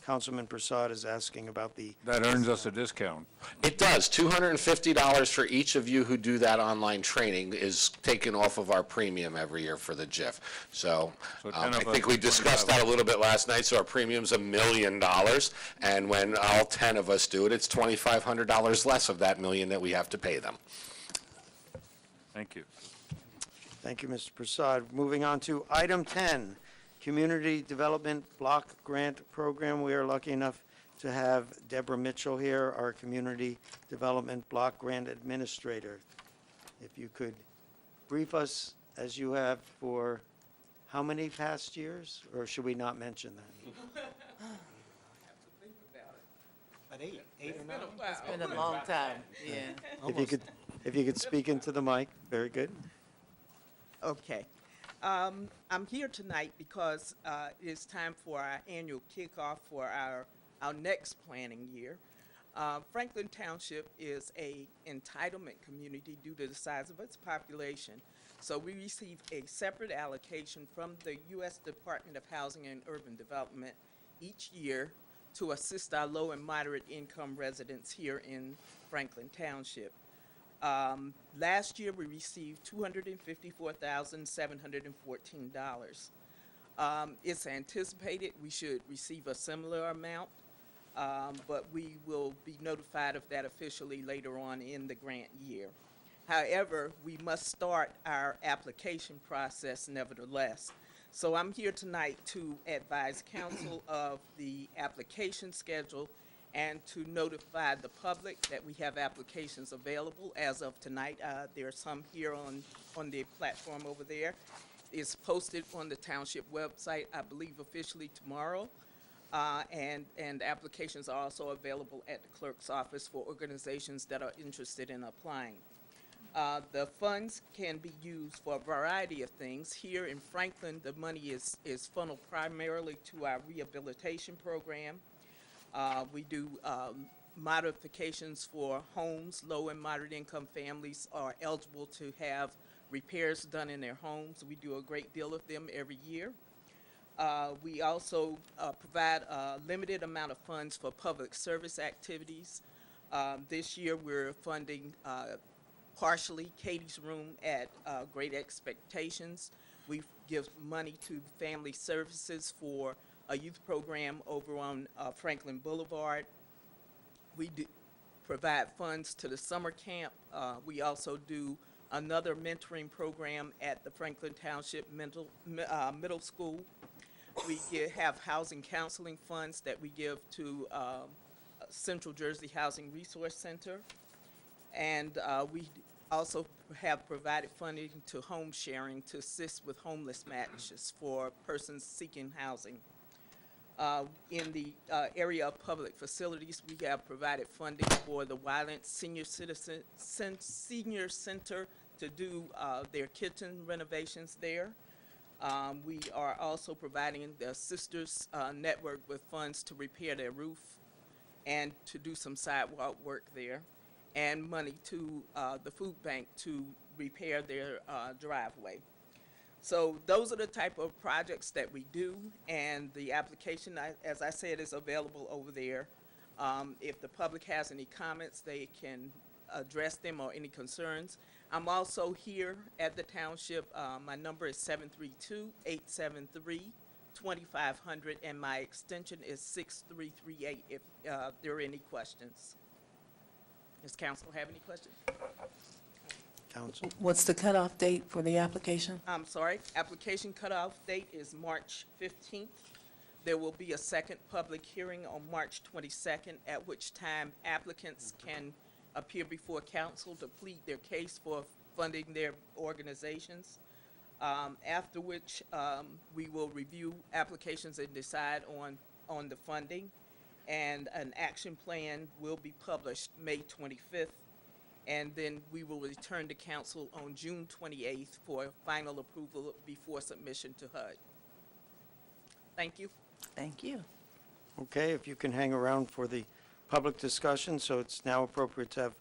Councilman Prasad is asking about the, That earns us a discount. It does. $250 for each of you who do that online training is taken off of our premium every year for the JIF. So So 10 I of us think we is discussed that a little bit last night, so our premium's $1 million. And when all 10 of us do it, it's $2,500 less of that million that we have to pay them. Thank you. thank you, Mr. Prasad. Moving on to item 10, Community Development Block Grant Program. We are lucky enough to have Deborah Mitchell here, our Community Development Block Grant Administrator. If you could brief us, as you have for how many past years, or should we not mention that? About eight or nine? It's been a long time, yeah. If you could speak into the mic, very good. Okay. I'm here tonight because it's time for our annual kickoff for our next planning year. Franklin Township is a entitlement community due to the size of its population. So we receive a separate allocation from the U.S. Department of Housing and Urban Development each year to assist our low and moderate income residents here in Franklin Township. Last year, we received $254,714. It's anticipated we should receive a similar amount, but we will be notified of that officially later on in the grant year. However, we must start our application process nevertheless. So I'm here tonight to advise council of the application schedule and to notify the public that we have applications available as of tonight. There are some here on the platform over there. It's posted on the township website, I believe officially tomorrow. And applications are also available at the clerk's office for organizations that are interested in applying. The funds can be used for a variety of things. Here in Franklin, the money is funneled primarily to our rehabilitation program. We do modifications for homes. Low and moderate income families are eligible to have repairs done in their homes. We do a great deal of them every year. We also provide a limited amount of funds for public service activities. This year we're funding partially Katie's Room at Great Expectations. We give money to Family Services for a youth program over on Franklin Boulevard. We do provide funds to the summer camp. We also do another mentoring program at the Franklin Township Middle School. We have housing counseling funds that we give to Central Jersey Housing Resource Center. And we also have provided funding to home sharing to assist with homeless matches for persons seeking housing. In the area of public facilities, we have provided funding for the Wyland Senior Center to do their kitchen renovations there. We are also providing the Sisters Network with funds to repair their roof and to do some sidewalk work there, and money to the food bank to repair their driveway. So those are the type of projects that we do, and the application, as I said, is available over there. If the public has any comments, they can address them or any concerns. I'm here at the township. My number is 732-873-2500, and my extension is 6338 if there are any questions. Does council have any questions? Council. What's the cutoff date for the application? I'm sorry, application cutoff date is March 15th. There will be a second public hearing on March 22nd, at which time applicants can appear before council to plead their case for funding their organizations. After which, we will review applications and decide on the funding. And an action plan will be published May 25th. And then we will return to council on June 28th for final approval before submission to HUD. Thank you. Thank you. Okay, if you can hang around for the public discussion. So it's now appropriate to have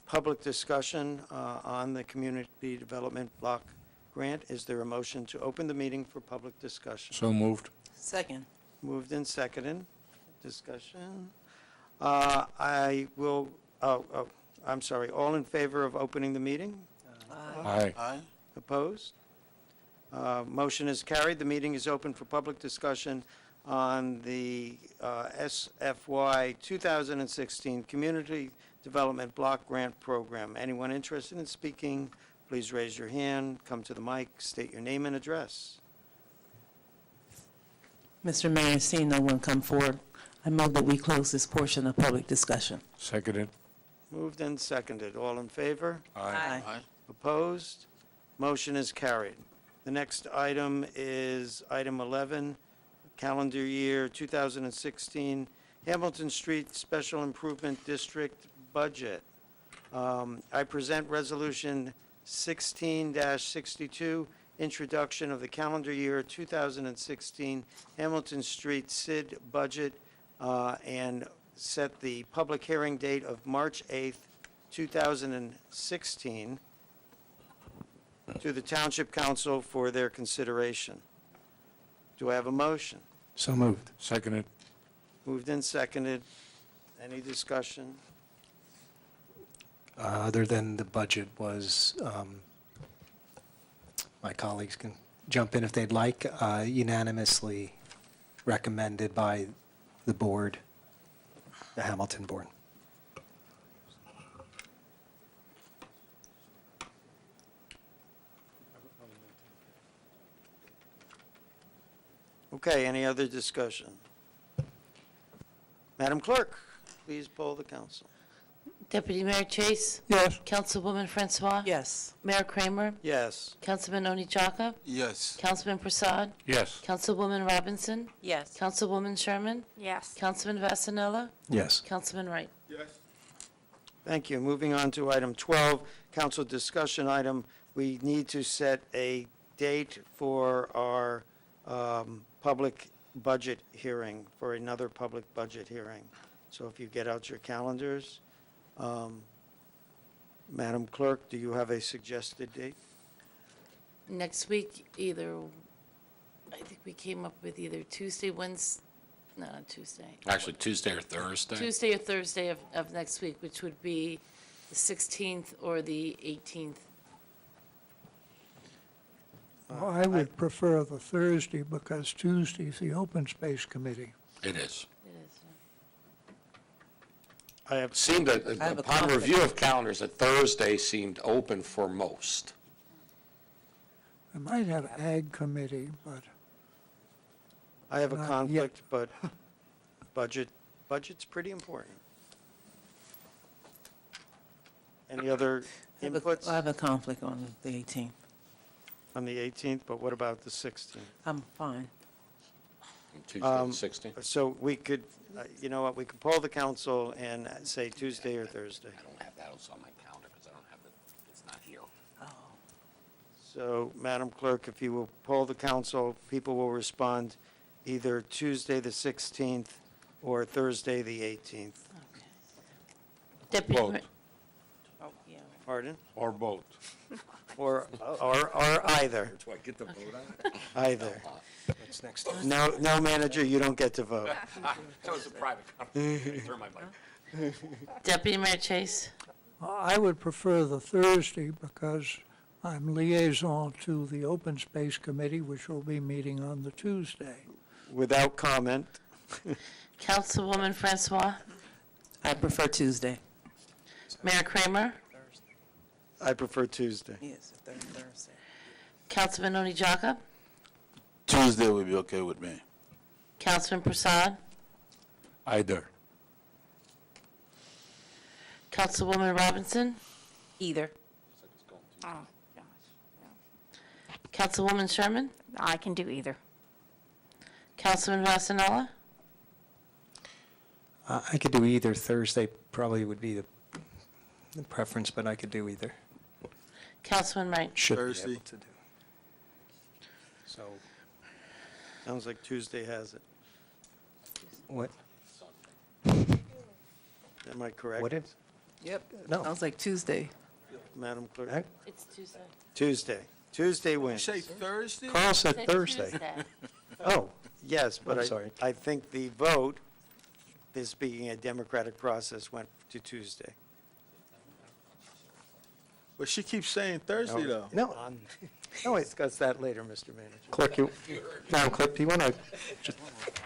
public discussion on the Community Development Block Grant. Is there a motion to open the meeting for public discussion? So moved. Second. Moved and seconded Discussion. I'm sorry, all in favor of opening the meeting? Aye. Aye. Opposed? Motion is carried. The meeting is open for public discussion on the SFY 2016 Community Development Block Grant Program. Anyone interested in speaking, please raise your hand, come to the mic, state your name and address. Mr. Mayor, seeing no one come forward, I move that we close this portion of public discussion. Seconded. Moved and seconded. All in favor? Aye. Aye. Opposed? Motion is carried. The next item is item 11, calendar year 2016 Hamilton Street Special Improvement District Budget. I present Resolution 16-62, introduction of the calendar year 2016 Hamilton Street SID budget, and set the public hearing date of March 8th, 2016, to the Township Council for their consideration. Do I have a motion? So moved. Seconded. Moved and seconded. Any discussion? Other than the budget was, my colleagues can jump in if they'd like, unanimously recommended by the board, the Hamilton board. Okay, any other discussion? Madam Clerk, please poll the council. Deputy Mayor Chase? Yes. Councilwoman Francois? Yes. Mayor Kramer? Yes. Councilman Oni Chaka? Yes. Councilman Prasad? Yes. Councilwoman Robinson? Yes. Councilwoman Sherman? Yes. Councilman Vasanella? Yes. Councilman Wright? Thank you. Moving on to item 12, council discussion item. We need to set a date for our public budget hearing, for another public budget hearing. So if you get out your calendars, Madam Clerk, do you have a suggested date? Next week, I think we came up with either Tuesday, Wednesday, no, not Tuesday. Actually, Tuesday or Thursday. Tuesday or Thursday of next week, which would be the 16th or the 18th. Well, I would prefer the Thursday because Tuesday's the Open Space Committee. It is. It is, I have, Seemed, I have a upon conflict. review of calendars, that Thursday seemed open for most. We might have Ag Committee, but I have a Not conflict, but budget's pretty important. Any other I inputs have a conflict on the 18th. on the 18th, but what about the 16th? I'm fine. Tuesday, the 16th. So we could, you know what, we could poll the council and say Tuesday or Thursday. I don't have that on my calendar because I don't have it, it's not here. So, Madam Clerk, if you will poll the council, people will respond either Tuesday, the 16th, or Thursday, the 18th. Deputy Vote. Ma- Oh, yeah. Pardon? Or both. Or either, Do I get the vote on it? either. What's next? No, manager, you don't get to vote. That was a private conversation. Throw my mic. Deputy Mayor Chase? I would prefer the Thursday because I'm liaison to the Open Space Committee, which will be meeting on the Tuesday. Without comment, Councilwoman Francois? I prefer Tuesday. Mayor Kramer? I prefer Tuesday. Yes, Thursday. Councilman Oni Chaka? Tuesday will be okay with me. Councilman Prasad? Either. Councilwoman Robinson? Either. Oh, gosh. Councilwoman Sherman? I can do either. Councilman Vasanella? I could do either. Thursday probably would be the preference, but I could do either. Councilman Wright? Should be Thursday. able to do. So, Sounds like Tuesday has it. what? Am I correct? What is? Yep. No. Sounds like Tuesday. Madam Clerk? Right? It's Tuesday. Tuesday. Tuesday wins. Say Thursday? Carl said Said Thursday. Tuesday. Oh, yes, I'm but sorry. I think the vote this being a democratic process, went to Tuesday. But she keeps saying Thursday, though. No, We'll discuss that later, Mr. Manager. Clerk, Madam Clerk, do you want to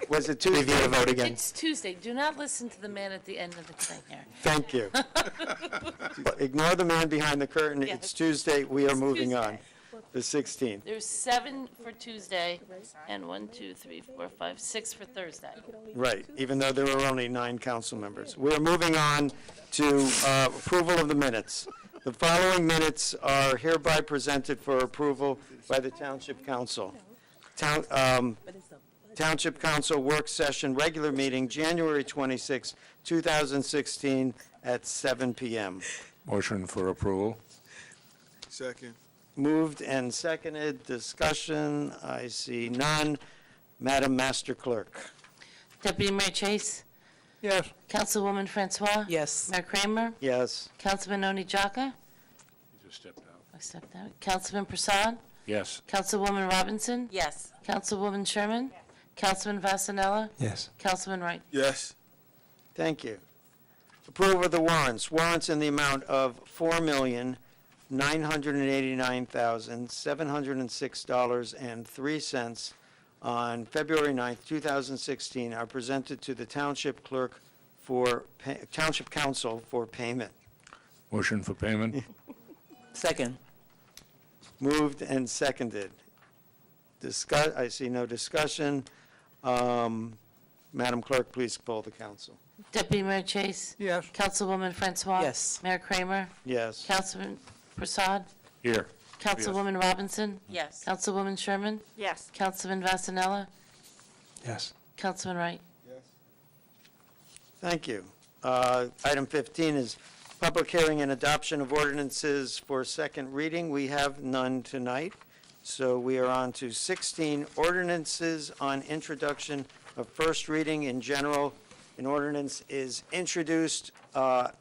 Was it review Tuesday? the vote again? It's Tuesday. Do not listen to the man at the end of the thing here. Thank you. Ignore the man behind the curtain. It's Yes. Tuesday. We are moving on. Tuesday. The 16th. There's 7 for Tuesday and 1, 2, 3, 4, 5, 6 for Thursday. Right, even though there were only 9 council members. We are moving on to approval of the minutes. The following minutes are hereby presented for approval by the Township Council. Township Council Work Session, regular meeting, January 26, 2016, at 7 p.m. Motion for approval. Second. Moved and seconded, discussion, I see none. Madam Master Clerk. Deputy Mayor Chase, Yes. Councilwoman Francois. Yes. Mayor Kramer, Yes. Councilman Oni Jaka. You just stepped out. I stepped out. Councilman Prasad, Yes. Councilwoman Robinson. Yes. Councilwoman Sherman. Councilman Vasanella. Yes. Councilman Wright. Yes. Thank you. Approval of the warrants. Warrants in the amount of $4,989,706.03 on February 9th, 2016 are presented to the Township Clerk for, Township Council for payment. Motion for payment. Second. Moved and seconded. I see no discussion. Madam Clerk, please poll the council. Deputy Mayor Chase. Yes. Councilwoman Francois. Yes. Mayor Kramer. Yes. Councilman Prasad. Here. Councilwoman Robinson. Yes. Councilwoman Sherman. Yes. Councilman Vasanella. Yes. Councilman Wright. Thank you. Item 15 is public hearing and adoption of ordinances for second reading. We have none tonight, so we are on to 16 ordinances on introduction of first reading. In general, an ordinance is introduced at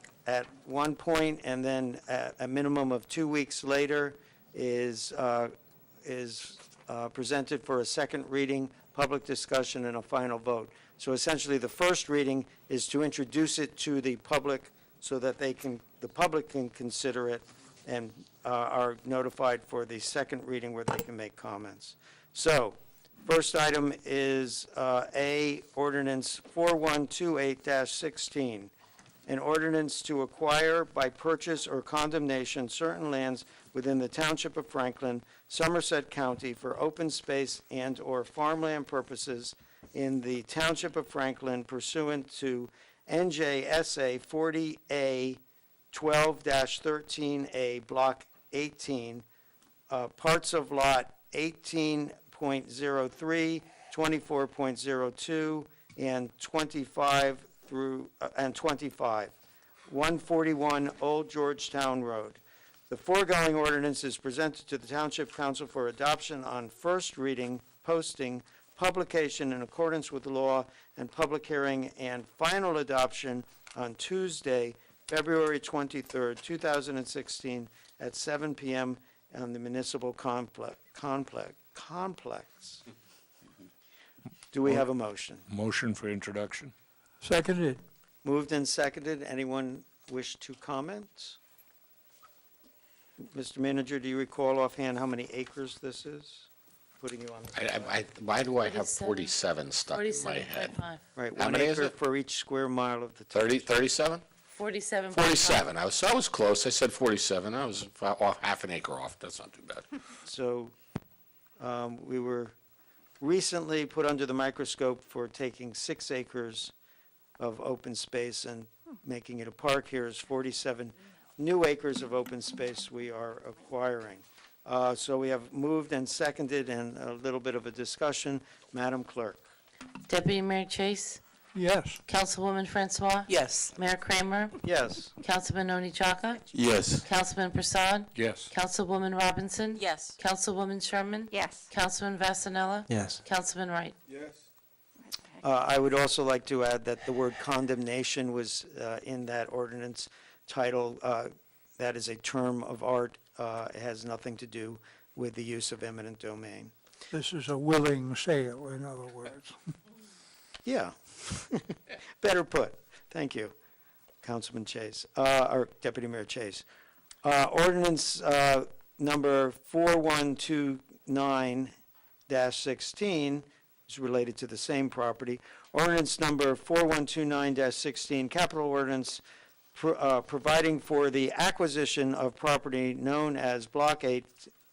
one point, and then at a minimum of 2 weeks later is presented for a second reading, public discussion, and a final vote. So essentially, the first reading is to introduce it to the public so that the public can consider it and are notified for the second reading where they can make comments. So, first item is A, ordinance 4128-16, an ordinance to acquire by purchase or condemnation certain lands within the Township of Franklin, Somerset County for open space and/or farmland purposes in the Township of Franklin pursuant to NJSA 40A 12-13A, Block 18, parts of Lot 18.03, 24.02, and 25 through, 141 Old Georgetown Road. The foregoing ordinance is presented to the Township Council for adoption on first reading, posting, publication in accordance with the law, and public hearing and final adoption on Tuesday, February 23rd, 2016, at 7 p.m. on the municipal complex. Do we have a motion? Motion for introduction. Seconded. Moved and seconded. Anyone wish to comment? Mr. Manager, do you recall offhand how many acres this is? Putting you on the... Why do I have 47. 47 stuck in my head? 47.5. Right, How 1 many is acre it? for each square mile of the... 37? 47.5. 47. I was close. I said 47. I was off half an acre off. That's not too bad. So we were recently put under the microscope for taking 6 acres of open space and making it a park. Here is 47 new acres of open space we are acquiring. So we have moved and seconded and a little bit of a discussion. Madam Clerk. Deputy Mayor Chase. Yes. Councilwoman Francois. Yes. Mayor Kramer. Yes. Councilman Oni Jaka. Yes. Councilman Prasad. Yes. Councilwoman Robinson. Yes. Councilwoman Sherman. Yes. Councilman Vasanella. Yes. Councilman Wright. I would also like to add that the word condemnation was in that ordinance title. That is a term of art. It has nothing to do with the use of eminent domain. This is a willing sale, in other words. Yeah. better put. Thank you, Councilman Chase, or Deputy Mayor Chase. Ordinance number 4129-16 is related to the same property. Ordinance number 4129-16, capital ordinance providing for the acquisition of property known as Block 8,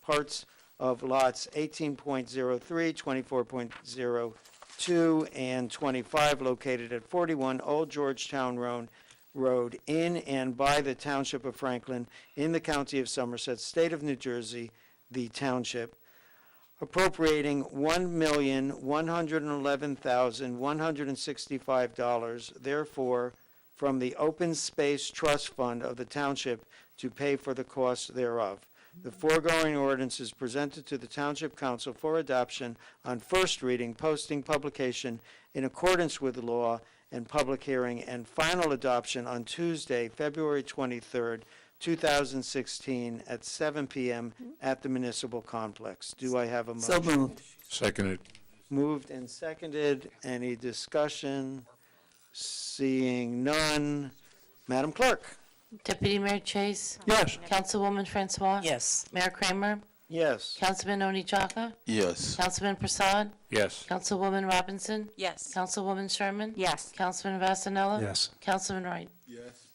parts of lots 18.03, 24.02, and 25 located at 41 Old Georgetown Road in and by the Township of Franklin in the County of Somerset, State of New Jersey, the Township, appropriating $1,111,165, therefore, from the Open Space Trust Fund of the Township to pay for the costs thereof. The foregoing ordinance is presented to the Township Council for adoption on first reading, posting, publication in accordance with the law, and public hearing and final adoption on Tuesday, February 23rd, 2016, at 7 p.m. at the Municipal Complex. Do I have a motion? So moved. Seconded. Moved and seconded. Any discussion? Seeing none. Madam Clerk? Deputy Mayor Chase? Yes. Councilwoman Francois? Yes. Mayor Kramer? Yes. Councilman Oni Chaka? Yes. Councilman Prasad? Yes. Councilwoman Robinson? Yes. Councilwoman Sherman? Yes. Councilman Vasanella? Yes. Councilman Wright? Yes.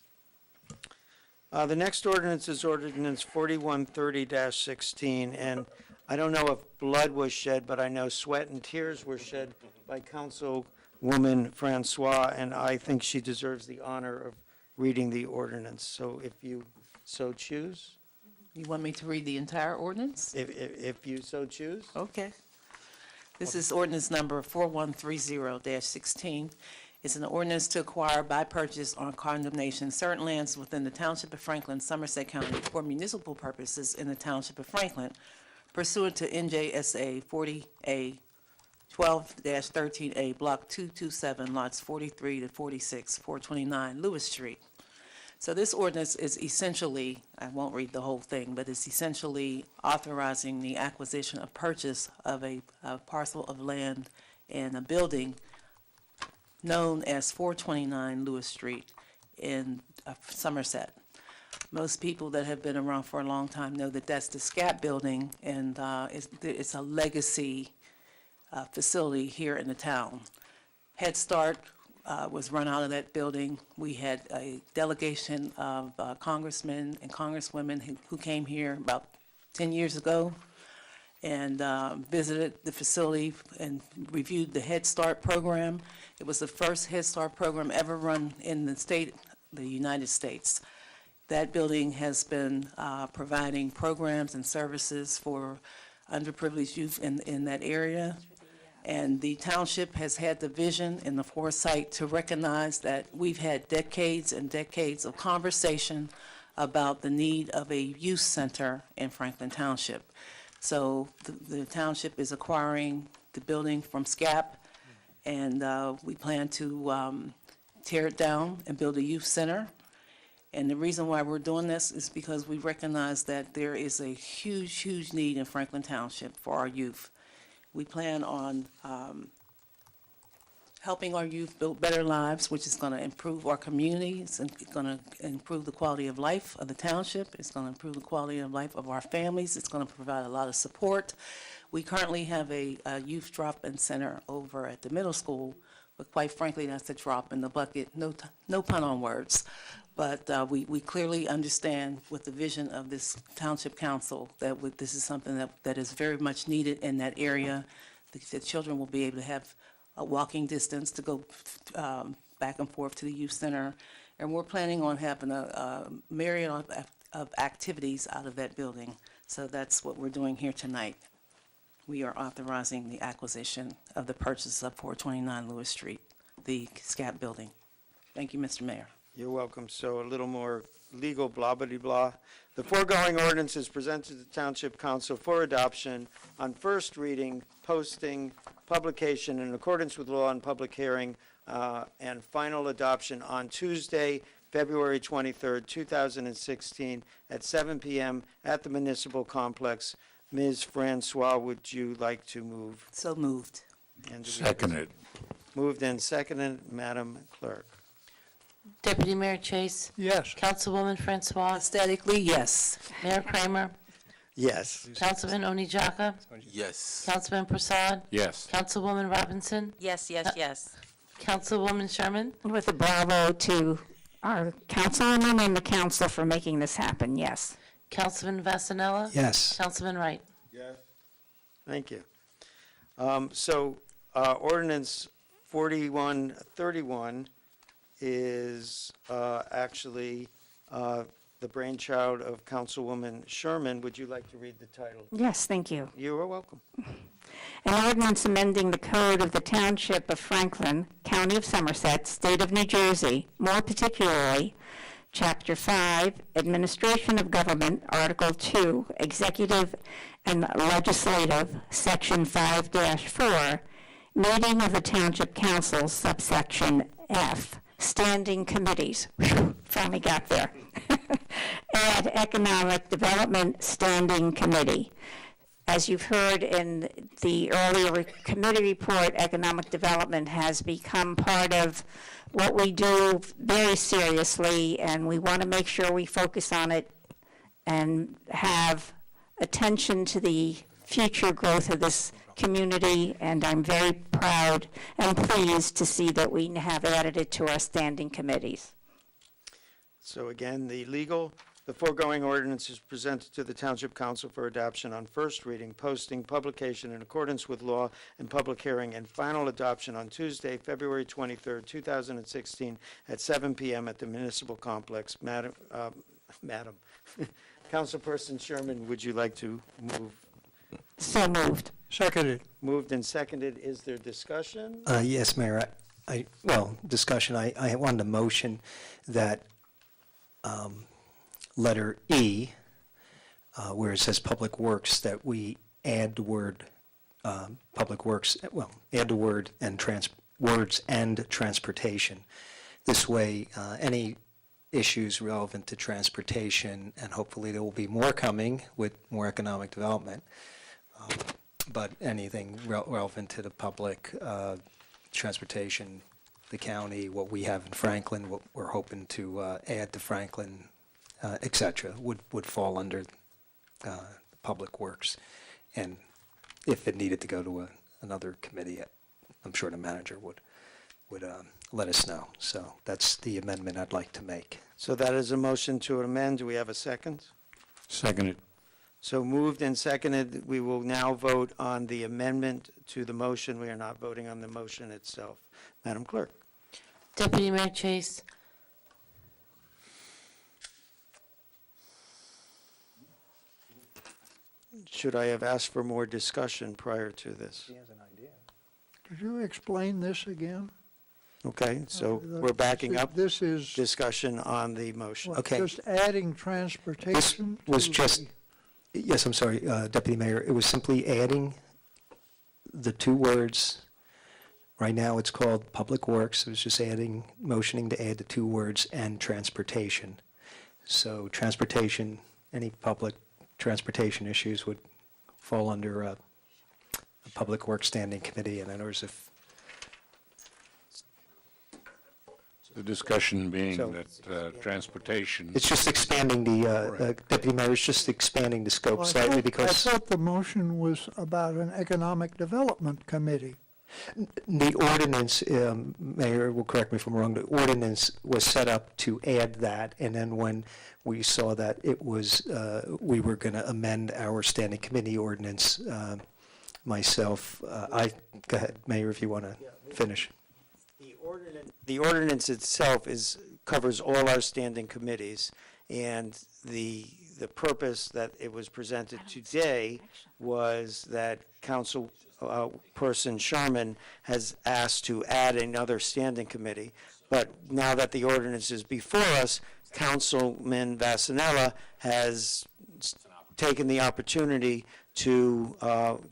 The next ordinance is ordinance 4130-16, and I don't know if blood was shed, but I know sweat and tears were shed by Councilwoman Francois, and I think she deserves the honor of reading the ordinance. So if you so choose, You want me to read the entire ordinance? if you so choose. Okay. This is ordinance number 4130-16. It's an ordinance to acquire by purchase on condemnation certain lands within the Township of Franklin, Somerset County, for municipal purposes in the Township of Franklin pursuant to NJSA 40A 12-13A, Block 227, lots 43 to 46, 429 Lewis Street. So this ordinance is essentially, I won't read the whole thing, but it's essentially authorizing the acquisition of purchase of a parcel of land and a building known as 429 Lewis Street in Somerset. Most people that have been around for a long time know that that's the SCAP building, and it's a legacy facility here in the town. Head Start was run out of that building. We had a delegation of congressmen and congresswomen who came here about 10 years ago and visited the facility and reviewed the Head Start program. It was the first Head Start program ever run in the United States. That building has been providing programs and services for underprivileged youth in that area. And the township has had the vision and the foresight to recognize that we've had decades and decades of conversation about the need of a youth center in Franklin Township. So the township is acquiring the building from SCAP, and we plan to tear it down and build a youth center. And the reason why we're doing this is because we recognize that there is a huge, huge need in Franklin Township for our youth. We plan on helping our youth build better lives, which is going to improve our communities and going to improve the quality of life of the township. It's going to improve the quality of life of our families. It's going to provide a lot of support. We currently have a youth drop-in center over at the middle school, but quite frankly, that's a drop in the bucket. No pun on words. But we clearly understand with the vision of this Township Council that this is something that is very much needed in that area. The children will be able to have a walking distance to go back and forth to the youth center. And we're planning on having a myriad of activities out of that building. So that's what we're doing here tonight. We are authorizing the acquisition of the purchase of 429 Lewis Street, the SCAP building. Thank you, Mr. Mayor. You're welcome. So a little more legal blah-blah-blah. The foregoing ordinance is presented to the Township Council for adoption on first reading, posting, publication in accordance with law and public hearing, and final adoption on Tuesday, February 23rd, 2016, at 7 p.m. at the Municipal Complex. Ms. Francois, would you like to move? So moved. And do we have a Seconded. Moved and seconded. Madam Clerk. Deputy Mayor Chase. Yes. Councilwoman Francois. Aesthetically, yes. Mayor Kramer. Yes. Councilman Oni Jaka. Yes. Councilman Prasad. Yes. Councilwoman Robinson. Yes, yes, yes. Councilwoman Sherman. With a bravo to our councilwoman and the council for making this happen, yes. Councilman Vasanella. Yes. Councilman Wright. Thank you. Ordinance 4131 is actually the brainchild of Councilwoman Sherman. Would you like to read the title? Yes, thank you. You are welcome. An ordinance amending the code of the Township of Franklin, County of Somerset, State of New Jersey, more particularly, Chapter 5, Administration of Government, Article 2, Executive and Legislative, Section 5-4, Meeting of the Township Council, subsection F, Standing Committees. Whew, finally got there. Add Economic Development Standing Committee. As you've heard in the earlier committee report, economic development has become part of what we do very seriously, and we want to make sure we focus on it and have attention to the future growth of this community, and I'm very proud and pleased to see that we have added it to our standing committees. So again, the foregoing ordinance is presented to the Township Council for adoption on first reading, posting, publication in accordance with law, and public hearing and final adoption on Tuesday, February 23rd, 2016, at 7 p.m. at the Municipal Complex. Madam, Councilperson Sherman, would you like to move? So moved. Seconded. Moved and seconded. Is there discussion? Yes, Mayor. Discussion. I wanted a motion that letter E, where it says Public Works, that we add the word Public Works, add the word and words and transportation. This way, any issues relevant to transportation, and hopefully there will be more coming with more economic development, but anything relevant to the public transportation, the county, what we have in Franklin, what we're hoping to add to Franklin, et cetera, would fall under Public Works. And if it needed to go to another committee, I'm sure the manager would let us know. So that's the amendment I'd like to make. So that is a motion to amend. Do we have a second? Seconded. So moved and seconded. We will now vote on the amendment to the motion. We are not voting on the motion itself. Madam Clerk. Deputy Mayor Chase. Should I have asked for more discussion prior to this? Could you explain this again? Okay, so we're backing up This is discussion on the motion. what, Okay. just adding transportation? Was to just, yes, I'm sorry, Deputy Mayor, it was simply adding the two words. Right now, it's called Public Works. It was just motioning to add the two words and transportation. So transportation, any public transportation issues would fall under a Public Works Standing Committee, and in other words, if The discussion being So- that transportation. it's just expanding the, Deputy Mayor, it's just expanding the scope Well, slightly because I thought the motion was about an economic development committee. the ordinance, Mayor will correct me if I'm wrong, the ordinance was set up to add that, and then when we saw that it was, we were going to amend our standing committee ordinance, myself, go ahead, Mayor, if you want to finish. The ordinance itself covers all our standing committees, and the purpose that it was presented today was that Councilperson Sherman has asked to add another standing committee, but now that the ordinance is before us, Councilman Vasanella has taken the opportunity to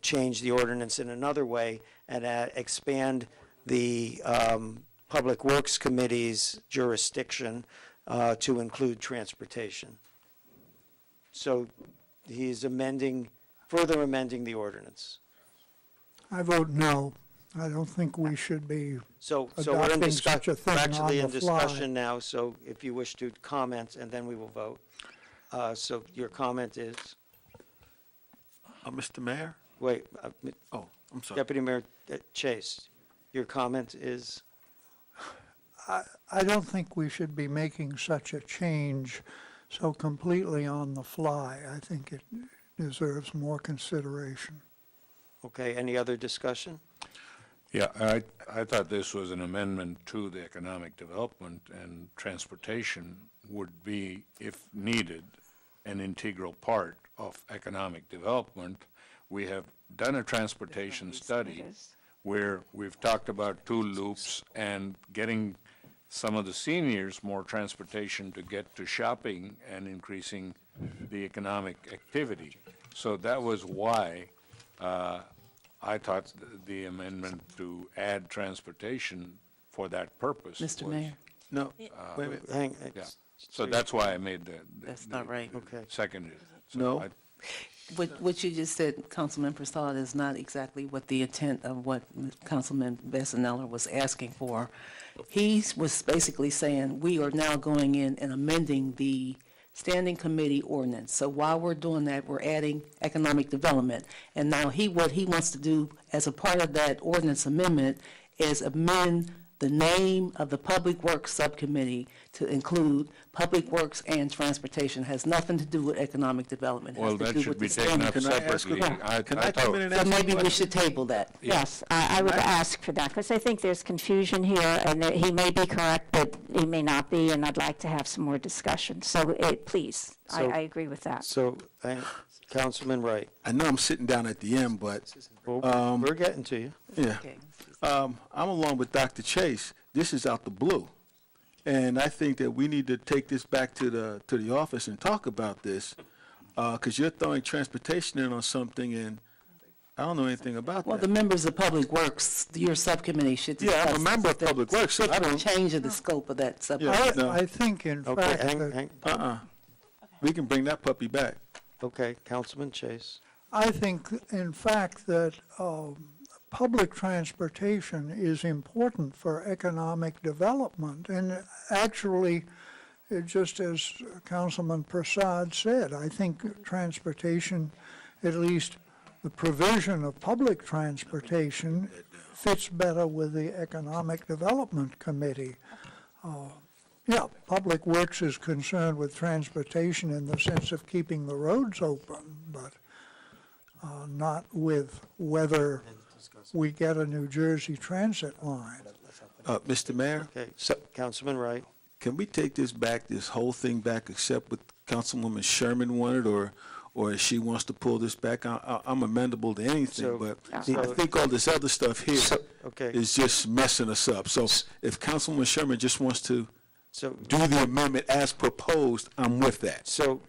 change the ordinance in another way and expand the Public Works Committee's jurisdiction to include transportation. So he's further amending the ordinance. I vote no. I don't think we should be So we're in adopting such a discussion, thing actually on in the fly. discussion now, so if you wish to comment, and then we will vote. So your comment is, Mr. Mayor? wait, Oh, I'm sorry. Deputy Mayor Chase, your comment is, I don't think we should be making such a change so completely on the fly. I think it deserves more consideration. okay, any other discussion? Yeah, I thought this was an amendment to the economic development, and transportation would be, if needed, an integral part of economic development. We have done a transportation study where we've talked about 2 loops and getting some of the seniors more transportation to get to shopping and increasing the economic activity. So that was why I thought the amendment to add transportation for that purpose. Mr. was- Mayor, No, wait a minute. Hang, Yeah, so that's why I made that's not right. okay. seconded. So No. I- What you just said, Councilman Prasad, is not exactly what the intent of what Councilman Besseneller was asking for. He was basically saying, we are now going in and amending the standing committee ordinance. So while we're doing that, we're adding economic development. And now what he wants to do as a part of that ordinance amendment is amend the name of the Public Works Subcommittee to include Public Works and Transportation. Has nothing to do with economic development. It has Well, to that do should with be the taken up standing- Can I ask separately. Can I come in and So ask? maybe we should table that. Yes, I would ask for that, because I think there's confusion here, and that he may be correct, but he may not be, and I'd like to have some more discussion. So, please, So- I agree with that. So, Councilman Wright, I know I'm sitting down at the end, but, well, we're getting to you. yeah. Okay. I'm along with Dr. Chase. This is out the blue. And I think that we need to take this back to the office and talk about this, because you're throwing transportation in on something, and I don't know anything about Well, the that. members of Public Works, your subcommittee should Yeah, I'm a discuss member of the Public Works, so I don't, change of the scope of that subcommittee. No. I think, in Okay, fact, hang, that we can bring that puppy back. okay, Councilman Chase. I think, in fact, that public transportation is important for economic development. And actually, just as Councilman Prasad said, I think transportation, at least the provision of public transportation, fits better with the Economic Development Committee. Yeah, Public Works is concerned with transportation in the sense of keeping the roads open, but not with whether we get a New Jersey Transit line. Mr. Mayor, Okay, Councilman Wright. can we take this back, this whole thing back, except what Councilwoman Sherman wanted, or if she wants to pull this back? I'm amendable to anything, So- but so- I think all this other stuff here Okay, is just messing us up. So if Councilwoman Sherman just wants to so, do the amendment as proposed, I'm with that. so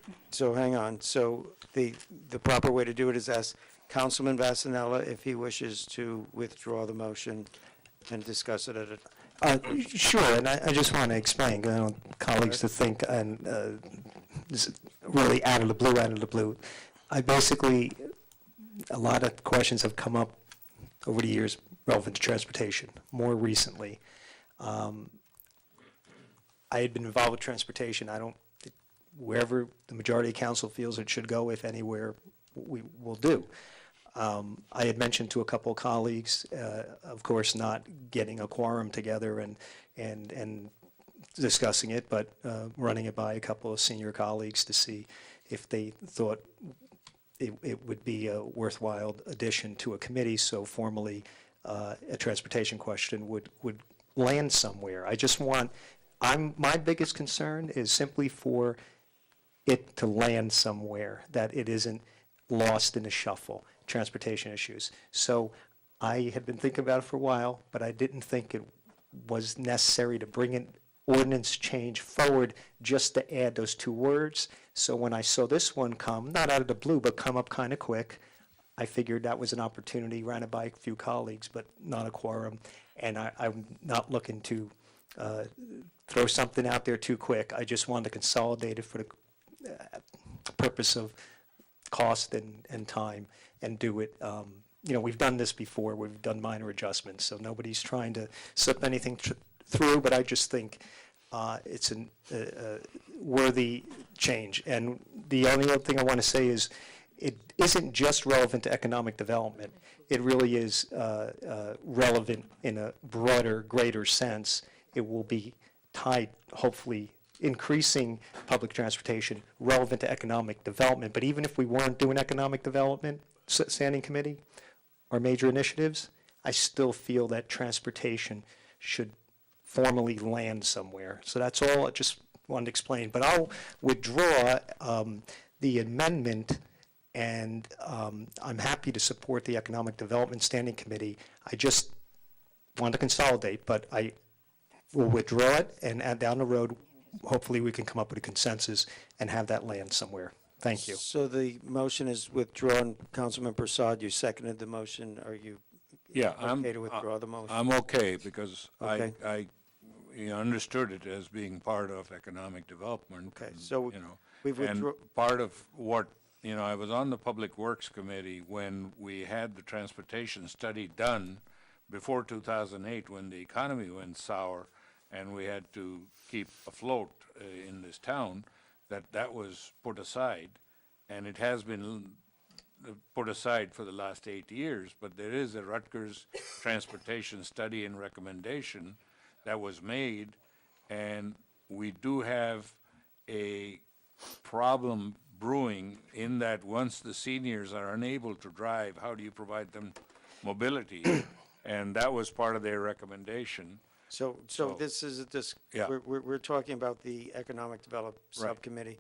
hang on. So the proper way to do it is ask Councilman Vasanella if he wishes to withdraw the motion and discuss it at a, Sure, and I just want to explain, 'cause I don't want colleagues to think, and this is really out of the blue. I basically, a lot of questions have come up over the years relevant to transportation, more recently. I had been involved with transportation. I don't, wherever the majority of council feels it should go, if anywhere, we will do. I had mentioned to a couple of colleagues, of course, not getting a quorum together and discussing it, but running it by a couple of senior colleagues to see if they thought it would be a worthwhile addition to a committee, so formally a transportation question would land somewhere. I just want, my biggest concern is simply for it to land somewhere, that it isn't lost in the shuffle, transportation issues. So I had been thinking about it for a while, but I didn't think it was necessary to bring an ordinance change forward just to add those 2 words. So when I saw this one come, not out of the blue, but come up kind of quick, I figured that was an opportunity, ran it by a few colleagues, but not a quorum. And I'm not looking to throw something out there too quick. I just wanted to consolidate it for the purpose of cost and time, and do it, we've done this before, we've done minor adjustments, so nobody's trying to slip anything through, but I just think it's a worthy change. And the only other thing I want to say is, it isn't just relevant to economic development. It really is relevant in a broader, greater sense. It will be tied, hopefully, increasing public transportation relevant to economic development. But even if we weren't doing economic development, standing committee, or major initiatives, I still feel that transportation should formally land somewhere. So that's all I just wanted to explain. But I'll withdraw the amendment, and I'm happy to support the Economic Development Standing Committee. I just want to consolidate, but I will withdraw it, and down the road, hopefully we can come up with a consensus and have that land somewhere. Thank you. So the motion is withdrawn. Councilman Prasad, you seconded the motion. Are you Yeah, okay to withdraw the motion? I'm okay, because Okay. I understood it as being part of economic development. Okay, and, so we've And withdrawn. part of what, I was on the Public Works Committee when we had the transportation study done before 2008, when the economy went sour and we had to keep afloat in this town, that was put aside, and it has been put aside for the last 8 years, but there is a Rutgers transportation study and recommendation that was made, and we do have a problem brewing in that once the seniors are unable to drive, how do you provide them mobility? And that was part of their recommendation. So this is Yeah. we're talking about the Economic Development Right. Subcommittee.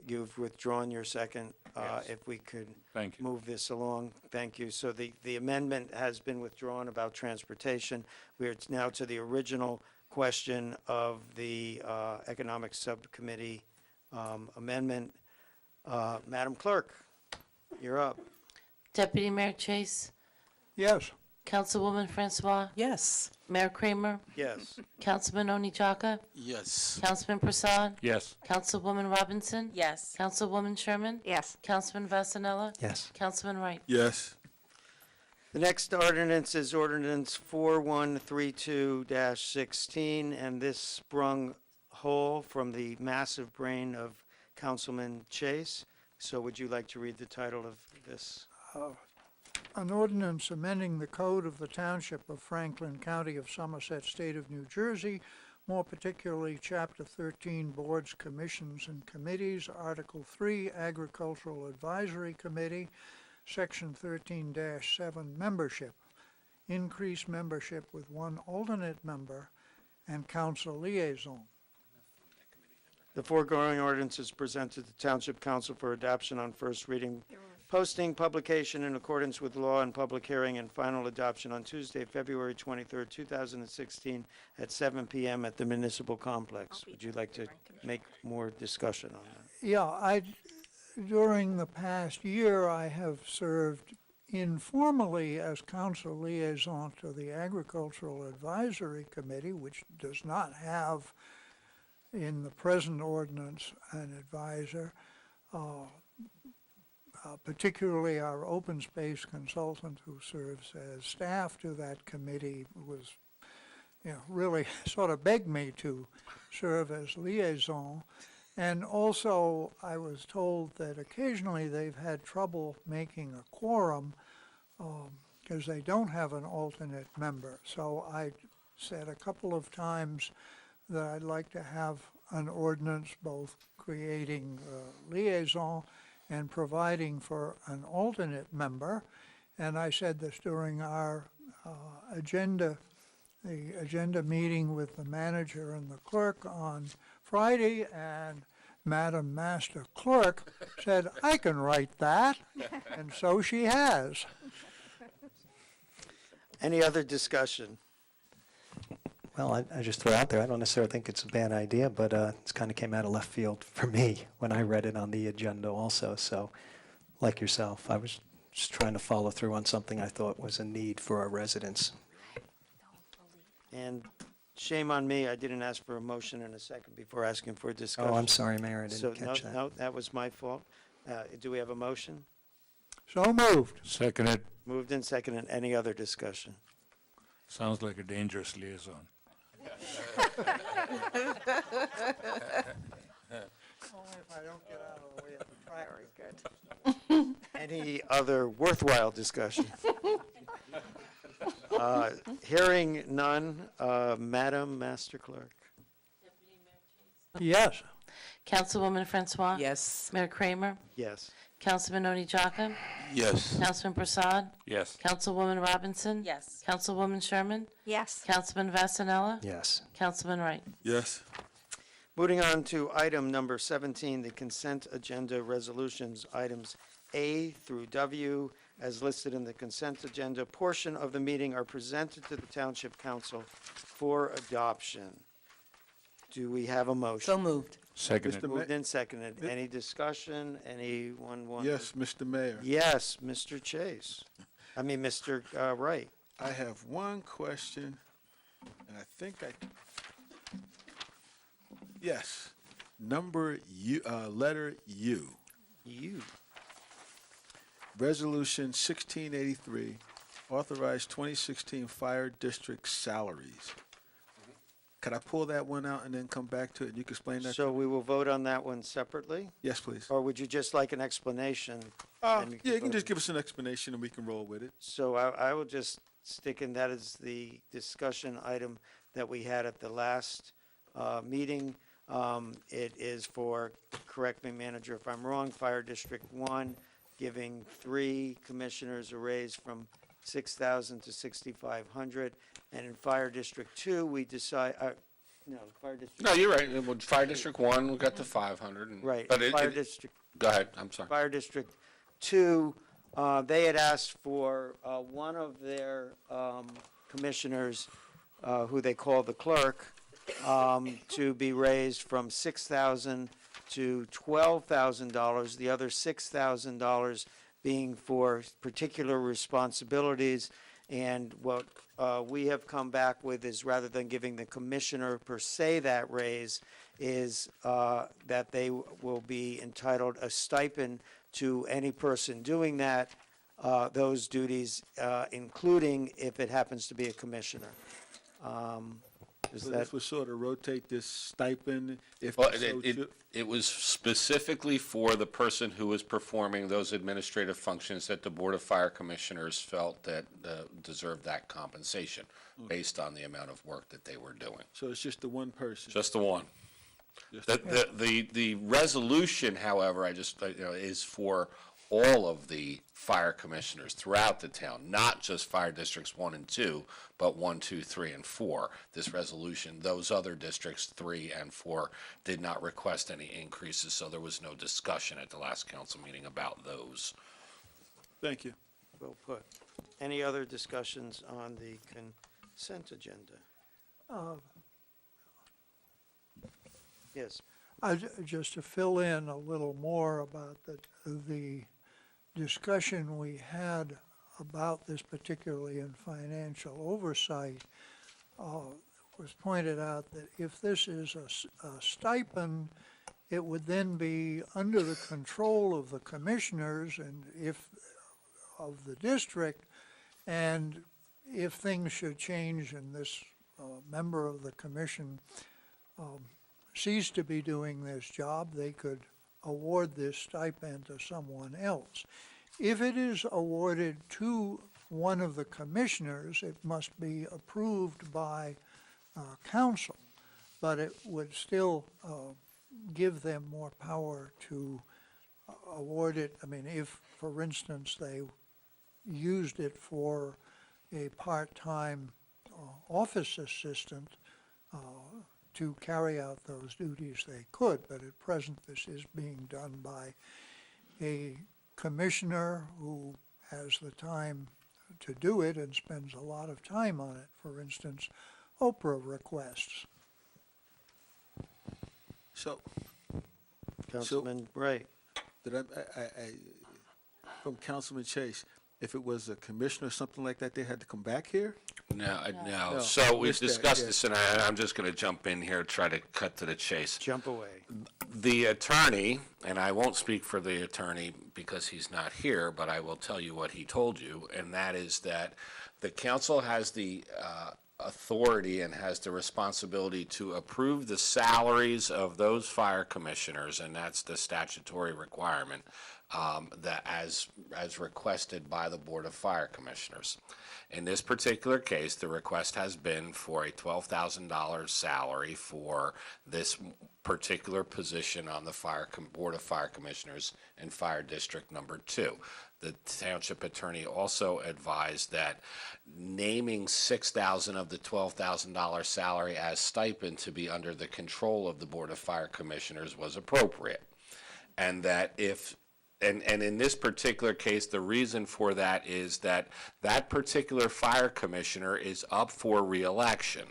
You've withdrawn your second. Yes. If we could Thank you. move this along, thank you. So the amendment has been withdrawn about transportation. We're now to the original question of the Economic Subcommittee amendment. Madam Clerk, you're up. Deputy Mayor Chase, Yes. Councilwoman Francois, Yes. Mayor Kramer, Yes. Councilman Oni Chaka, Yes. Councilman Prasad, Yes. Councilwoman Robinson, Yes. Councilwoman Sherman, Yes. Councilman Vasanella, Yes. Councilman Wright. Yes. The next ordinance is ordinance 4132-16, and this sprung whole from the massive brain of Councilman Chase. So would you like to read the title of this? An ordinance amending the code of the Township of Franklin, County of Somerset, State of New Jersey, more particularly Chapter 13, Boards, Commissions, and Committees, Article 3, Agricultural Advisory Committee, Section 13-7, Membership. Increase membership with one alternate member and council liaison. The foregoing ordinance is presented to Township Council for adoption on first reading, posting, publication in accordance with law, and public hearing and final adoption on Tuesday, February 23rd, 2016, at 7 p.m. at the Municipal Complex. Would you like to make more discussion on that? Yeah, during the past year, I have served informally as council liaison to the Agricultural Advisory Committee, which does not have in the present ordinance an advisor. Particularly our open space consultant who serves as staff to that committee was, really sort of begged me to serve as liaison. And also, I was told that occasionally they've had trouble making a quorum because they don't have an alternate member. So I said a couple of times that I'd like to have an ordinance both creating liaison and providing for an alternate member. And I said this during our the agenda meeting with the manager and the clerk on Friday, and Madam Master Clerk said, I can write that, and so she has. Any other discussion? Well, I just throw out there, I don't necessarily think it's a bad idea, but it's kind of came out of left field for me when I read it on the agenda also. So, like yourself, I was just trying to follow through on something I thought was a need for our residents. And shame on me, I didn't ask for a motion in a second before asking for a discussion. Oh, I'm sorry, Mayor, I didn't So, catch that. no, that was my fault. Do we have a motion? So moved. Seconded. Moved and seconded. Any other discussion? Sounds like a dangerous liaison. Very good. Any other worthwhile discussion? Hearing none, Madam Master Clerk. Yes. Councilwoman Francois? Yes. Mayor Kramer? Yes. Councilman Oni Jaka? Yes. Councilman Prasad? Yes. Councilwoman Robinson? Yes. Councilwoman Sherman? Yes. Councilman Vasanella? Yes. Councilman Wright? Yes. Moving on to item number 17, the consent agenda resolutions, items A through W, as listed in the consent agenda portion of the meeting, are presented to the Township Council for adoption. Do we have a motion? So moved. Seconded. Mr. Ma- Moved and seconded. Any discussion? Anyone want? Yes, Mr. Mayor. Yes, Mr. Chase. Mr. Wright. I have one question, and I think yes, number U, letter U. You. Resolution 1683, authorized 2016 fire district salaries. Could I pull that one out and then come back to it? You can explain that? So we will vote on that one separately? Yes, please. Or would you just like an explanation? Yeah, And you can vote just on- give us an explanation and we can roll with it. So I will just stick in, that is the discussion item that we had at the last meeting. It is for, correct me, manager, if I'm wrong, Fire District 1, giving 3 commissioners a raise from 6,000 to 6,500. And in Fire District 2, we decide, Fire District. No, you're right. Fire District 1, we got to 500. Right, But Fire District go ahead, I'm sorry. Fire District 2, they had asked for one of their commissioners, who they call the clerk, to be raised from $6,000 to $12,000, the other $6,000 being for particular responsibilities. And what we have come back with is, rather than giving the commissioner per se that raise, is that they will be entitled a stipend to any person doing that, those duties, including if it happens to be a commissioner. Is So that, this would sort of rotate this stipend if Well, so it was specifically for the person who was performing those administrative functions that the Board of Fire Commissioners felt that deserved that compensation based on the amount of work that they were doing. So it's just the one person? Just the one. Just The resolution, however, is for all of the fire commissioners throughout the town, not just fire districts 1 and 2, but 1, 2, 3, and 4. This resolution, those other districts, 3 and 4, did not request any increases, so there was no discussion at the last council meeting about those. Thank you. well put. Any other discussions on the consent agenda? Yes, Just to fill in a little more about the discussion we had about this, particularly in financial oversight, was pointed out that if this is a stipend, it would then be under the control of the commissioners and of the district, and if things should change and this member of the commission cease to be doing this job, they could award this stipend to someone else. If it is awarded to one of the commissioners, it must be approved by council, but it would still give them more power to award it. I mean, if, for instance, they used it for a part-time office assistant to carry out those duties, they could, but at present this is being done by a commissioner who has the time to do it and spends a lot of time on it. For instance, Oprah requests. So, Councilman Wright. did I from Councilman Chase, if it was a commissioner or something like that, they had to come back here? No. No, So we've missed that, discussed yeah. this, and I'm just going to jump in here, try to cut to the chase. Jump away. The attorney, and I won't speak for the attorney because he's not here, but I will tell you what he told you, and that is that the council has the authority and has the responsibility to approve the salaries of those fire commissioners, and that's the statutory requirement, that as requested by the Board of Fire Commissioners. In this particular case, the request has been for a $12,000 salary for this particular position on the Board of Fire Commissioners in Fire District Number 2. The township attorney also advised that naming $6,000 of the $12,000 salary as stipend to be under the control of the Board of Fire Commissioners was appropriate. And that and in this particular case, the reason for that is that that particular fire commissioner is up for reelection.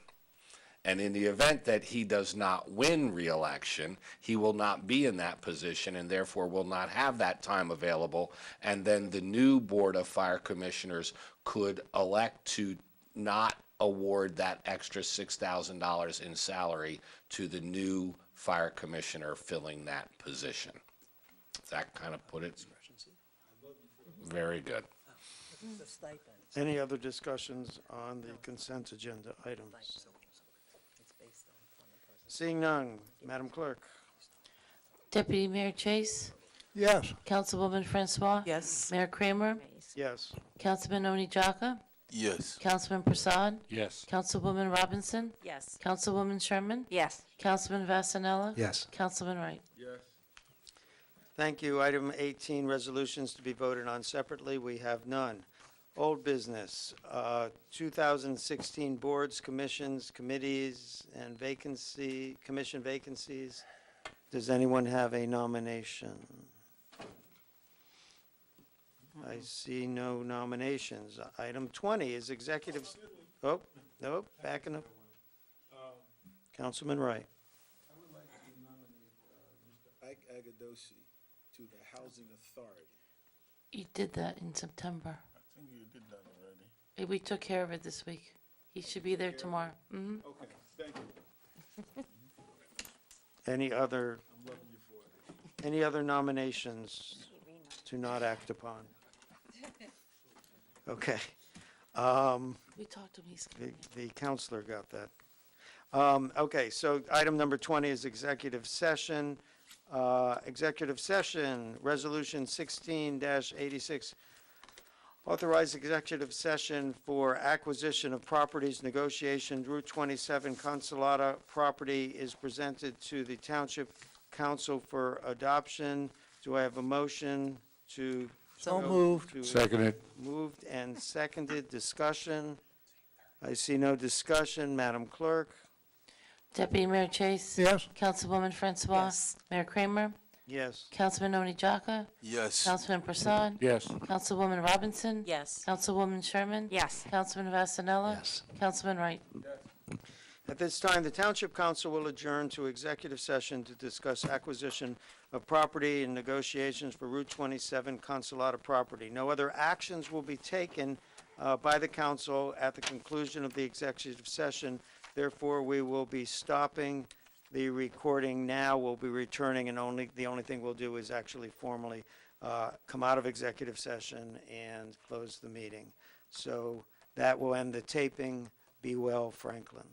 And in the event that he does not win reelection, he will not be in that position and therefore will not have that time available. And then the new Board of Fire Commissioners could elect to not award that extra $6,000 in salary to the new fire commissioner filling that position. Does that kind of put it? Very good. Any other discussions on the consent agenda items? Seeing none, Madam Clerk. Deputy Mayor Chase, Yes. Councilwoman Francois. Yes. Mayor Kramer, Yes. Councilman Oni Jaka, Yes. Councilman Prasad, Yes. Councilwoman Robinson, Yes. Councilwoman Sherman, Yes. Councilman Vasanella. Yes. Councilman Wright. Thank you. Item 18, resolutions to be voted on separately. We have none. Old business, 2016 boards, commissions, committees, and commission vacancies. Does anyone have a nomination? I see no nominations. Item 20 is executive. Oh, no, backing up. Councilman Wright. I would like to nominate Mr. Ike Agadosi to the Housing Authority. You did that in September. I think you did that already. We took care of it this week. He should be there tomorrow. Mhm. Okay, thank you. Any other, I'm loving you for it. any other nominations to not act upon? Okay. We talked to him. He's The counselor got that. Okay, so item number 20 is executive session. Executive session, Resolution 16-86. Authorize executive session for acquisition of properties, negotiation, Route 27 Consolata property is presented to the Township Council for adoption. Do I have a motion to? So moved. Seconded. Moved and seconded. Discussion. I see no discussion. Madam Clerk? Deputy Mayor Chase. Yes. Councilwoman Francois. Yes. Mayor Kramer, Yes. Councilman Oni Jaka, Yes. Councilman Prasad, Yes. Councilwoman Robinson, Yes. Councilwoman Sherman, Yes. Councilman Vasanella. Yes. Councilman Wright. At this time, the Township Council will adjourn to executive session to discuss acquisition of property and negotiations for Route 27 Consolata property. No other actions will be taken by the council at the conclusion of the executive session. Therefore, we will be stopping the recording now. We'll be returning, and the only thing we'll do is actually formally come out of executive session and close the meeting. So that will end the taping. Be well, Franklin.